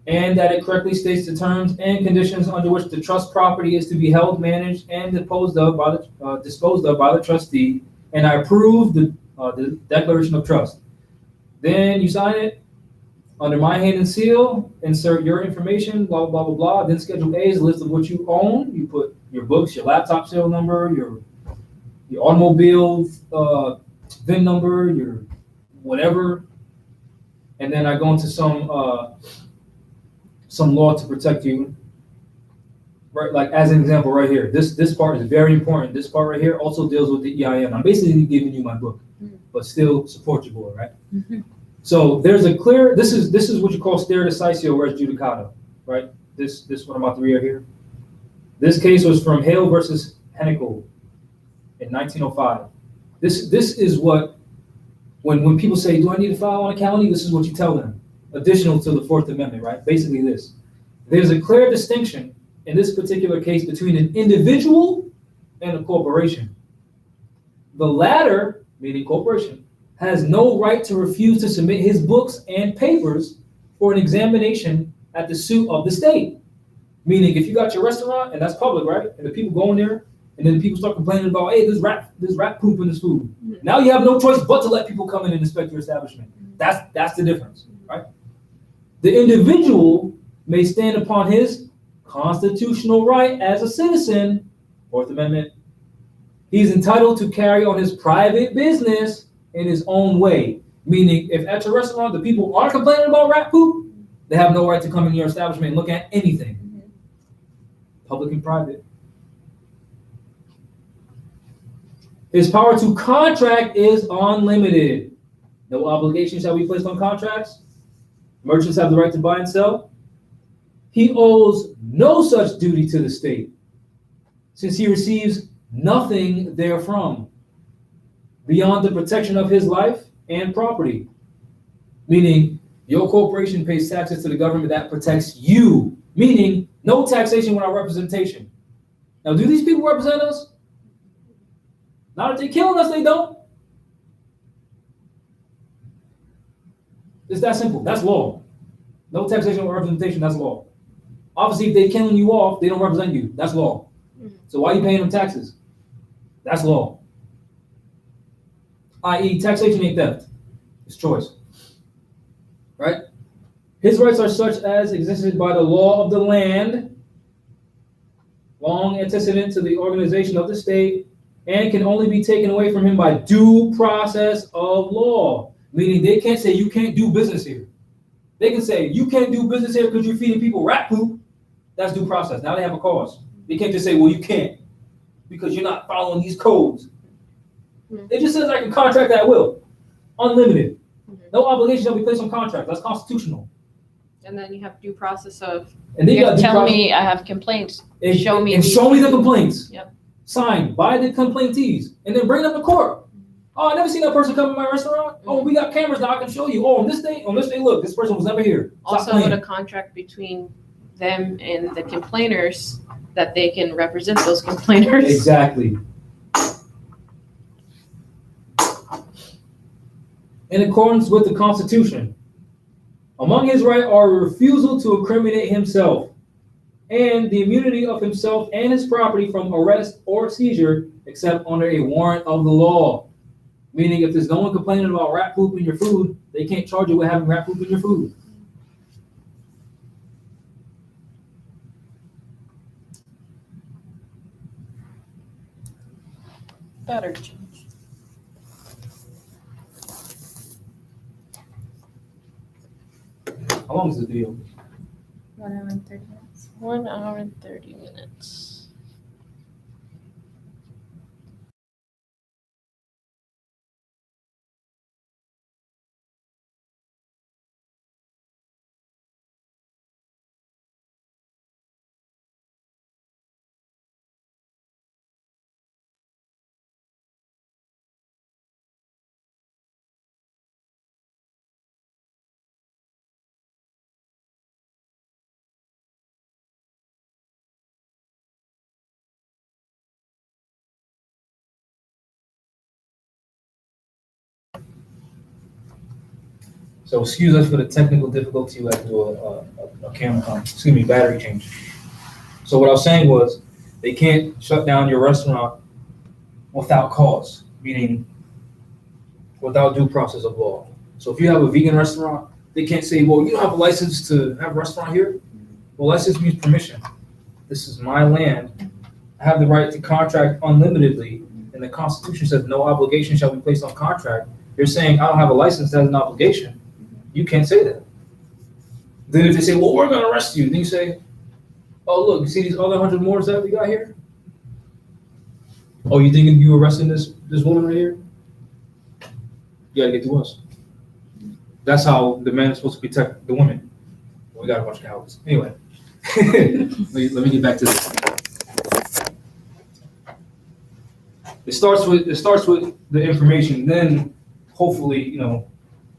and that it correctly states the terms and conditions under which the trust property is to be held, managed, and disposed of by the trustee, and I approve the declaration of trust. Then you sign it under my hand and seal, insert your information, blah, blah, blah, blah. Then Schedule A is a list of what you own. You put your books, your laptop serial number, your automobile VIN number, your whatever. And then I go into some law to protect you. Right, like as an example right here, this part is very important. This part right here also deals with the EIN. I'm basically giving you my book, but still support your boy, right? Mm-hmm. So there's a clear, this is what you call stare decisis res judicata, right? This what I'm about to read here. This case was from Hale versus Hennikel in 1905. This is what, when people say, do I need to file on a county? This is what you tell them, additional to the Fourth Amendment, right? Basically this. There's a clear distinction in this particular case between an individual and a corporation. The latter, meaning corporation, has no right to refuse to submit his books and papers for an examination at the suit of the state. Meaning if you got your restaurant, and that's public, right? And the people go in there, and then people start complaining about, hey, there's rat poop in this food. Mm-hmm. Now you have no choice but to let people come in and inspect your establishment. That's the difference, right? The individual may stand upon his constitutional right as a citizen, Fourth Amendment. He's entitled to carry on his private business in his own way. Meaning, if at your restaurant the people are complaining about rat poop, they have no right to come in your establishment and look at anything. Mm-hmm. Public and private. His power to contract is unlimited. No obligation shall be placed on contracts. Merchants have the right to buy and sell. He owes no such duty to the state, since he receives nothing therefrom beyond the protection of his life and property. Meaning, your corporation pays taxes to the government that protects you, meaning no taxation without representation. Now, do these people represent us? Not if they're killing us, they don't. It's that simple. That's law. No taxation or representation, that's law. Obviously, if they're killing you off, they don't represent you. That's law. Mm-hmm. So why are you paying them taxes? That's law. I.e., taxation ain't theft. It's choice. Right? His rights are such as existed by the law of the land, long antecedent to the organization of the state, and can only be taken away from him by due process of law. Meaning they can't say you can't do business here. They can say you can't do business here because you're feeding people rat poop. That's due process. Now they have a cause. They can't just say, well, you can't because you're not following these codes. Mm-hmm. It just says I can contract at will. Unlimited. Mm-hmm. No obligation shall be placed on contract. That's constitutional. And then you have due process of, and then you tell me I have complaints. Show me the complaints. Yep. Signed by the complaintees. And then bring them to court. Oh, I never seen that person come to my restaurant. Oh, we got cameras now. I can show you. Oh, on this day, look, this person was never here. Stop also playing. with a contract between them and the complainers that they can represent those complainers. Exactly. In accordance with the Constitution, among his rights are a refusal to incriminate himself and the immunity of himself and his property from arrest or seizure except under a warrant of the law. Meaning if there's no one complaining about rat poop in your food, they can't charge you with having rat poop in your food. Better change. How long is the video? 1 hour and 30 minutes. 1 hour and 30 minutes. So excuse us for the technical difficulty. We had to do a battery change. So what I was saying was, they can't shut down your restaurant without cause, meaning without due process of law. So if you have a vegan restaurant, they can't say, well, you don't have a license to have a restaurant here. Well, license means permission. This is my land. I have the right to contract unlimitedly, and the Constitution says no obligation shall be placed on contract. You're saying I don't have a license, that's an obligation. You can't say that. Then if they say, well, we're gonna arrest you, then you say, oh, look, you see these other 100 more that we got here? Oh, you thinking you arresting this woman right here? You gotta get to us. That's how the man is supposed to protect the woman. We got a bunch of cowards. Anyway, let me get back to this. It starts with the information. Then hopefully,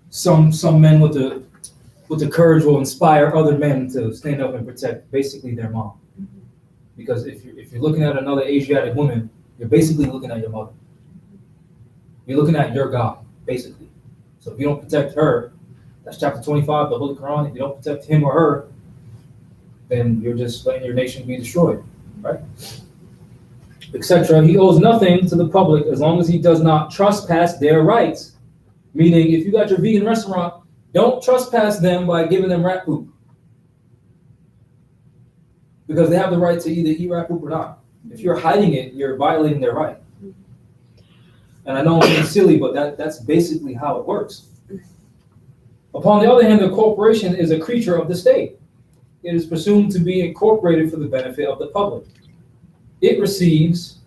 some men with the courage will inspire other men to stand up and protect basically their mom. Because if you're looking at another Asiatic woman, you're basically looking at your mother. You're looking at your God, basically. So if you don't protect her, that's chapter 25 of the Holy Quran. If you don't protect him or her, then you're just letting your nation be destroyed, right? Etc. He owes nothing to the public as long as he does not trespass their rights. Meaning, if you got your vegan restaurant, don't trespass them by giving them rat poop. Because they have the right to either eat rat poop or not. If you're hiding it, you're violating their right. And I know I'm being silly, but that's basically how it works. Upon the other hand, the corporation is a creature of the state. It is presumed to be incorporated for the benefit of the public. It receives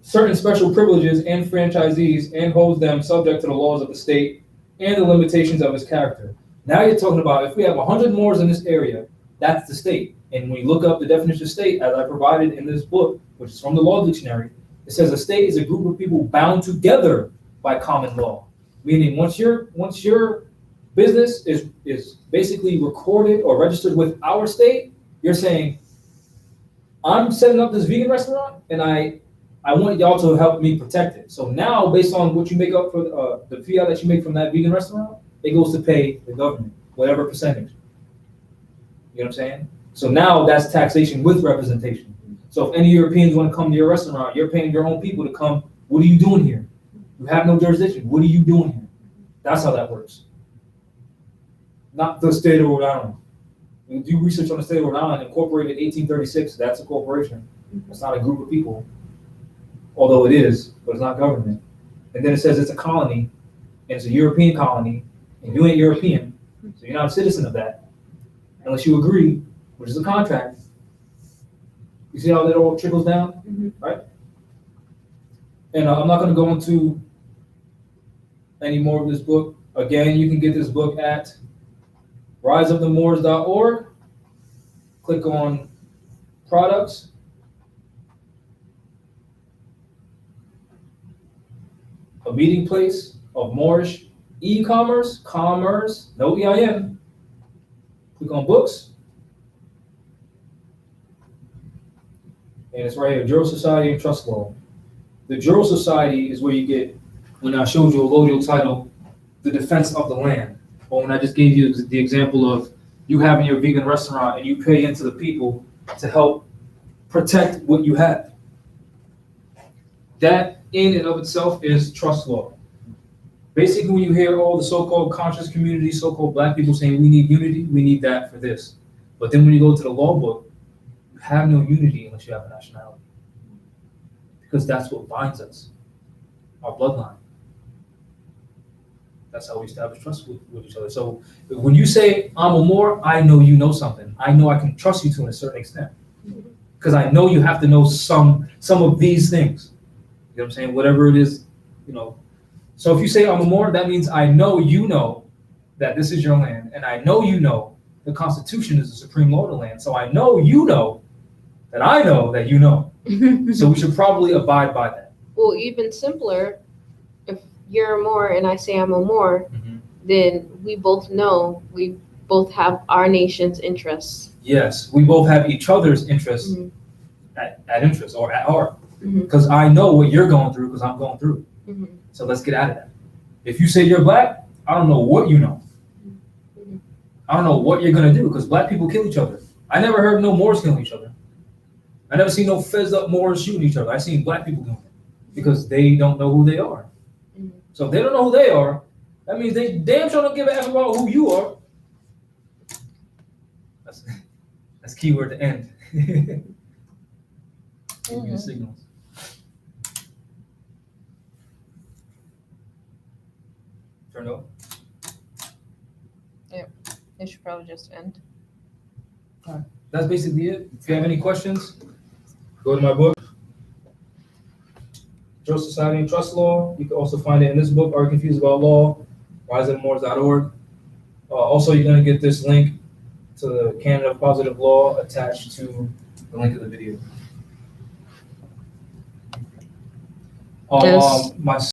certain special privileges and franchisees and holds them subject to the laws of the state and the limitations of its character. Now you're talking about if we have 100 mores in this area, that's the state. And when you look up the definition of state, as I provided in this book, which is from the Law Dictionary, it says a state is a group of people bound together by common law. Meaning once your business is basically recorded or registered with our state, you're saying, I'm setting up this vegan restaurant and I want y'all to help me protect it. So now, based on what you make up for the fiat that you make from that vegan restaurant, it goes to pay the government, whatever percentage. You know what I'm saying? So now that's taxation with representation. So if any Europeans want to come to your restaurant, you're paying your own people to come. What are you doing here? You have no jurisdiction. What are you doing here? That's how that works. Not the state of Rhode Island. When you do research on the state of Rhode Island, incorporated 1836, that's a corporation. It's not a group of people. Although it is, but it's not government. And then it says it's a colony, and it's a European colony, and you ain't European, so you're not a citizen of that, unless you agree, which is a contract. You see how that all trickles down, right? And I'm not going to go into any more of this book. Again, you can get this book at riseofthemoors.org. Click on products. A meeting place of Moorish e-commerce, no EIN. Click on books. And it's right here, Jural Society and Trust Law. The Jural Society is where you get, when I showed you a Lodio title, the defense of the land. Or when I just gave you the example of you having your vegan restaurant and you pay into the people to help protect what you have. That in and of itself is trust law. Basically, when you hear all the so-called conscious community, so-called black people saying we need unity, we need that for this. But then when you go to the law book, you have no unity unless you have a nationality. Because that's what binds us, our bloodline. That's how we establish trust with each other. So when you say I'm a Moor, I know you know something. I know I can trust you to a certain extent. Because I know you have to know some of these things. You know what I'm saying? Whatever it is, you know. So if you say I'm a Moor, that means I know you know that this is your land, and I know you know the Constitution is the supreme law of the land. So I know you know that you know. So we should probably abide by that. Well, even simpler, if you're a Moor and I say I'm a Moor, then we both know we both have our nation's interests. Yes, we both have each other's interests Mhm. at interest or at heart. Mhm. Because I know what you're going through because I'm going through. Mhm. So let's get out of that. If you say you're black, I don't know what you know. Mhm. I don't know what you're gonna do because black people kill each other. I never heard no Moors killing each other. I never seen no fez up Moors shooting each other. I seen black people doing it because they don't know who they are. Mhm. So if they don't know who they are, that means they damn sure don't give a F about who you are. That's keyword to end. Give me the signals. Turn it up. It should probably just end. That's basically it. If you have any questions, go to my book, Trust Society and Trust Law. You can also find it in this book, Are You Confused About Law? RiseUpMoors.org. Also, you're going to get this link to the Canon of Positive Law attached to the link of the video. Yes. My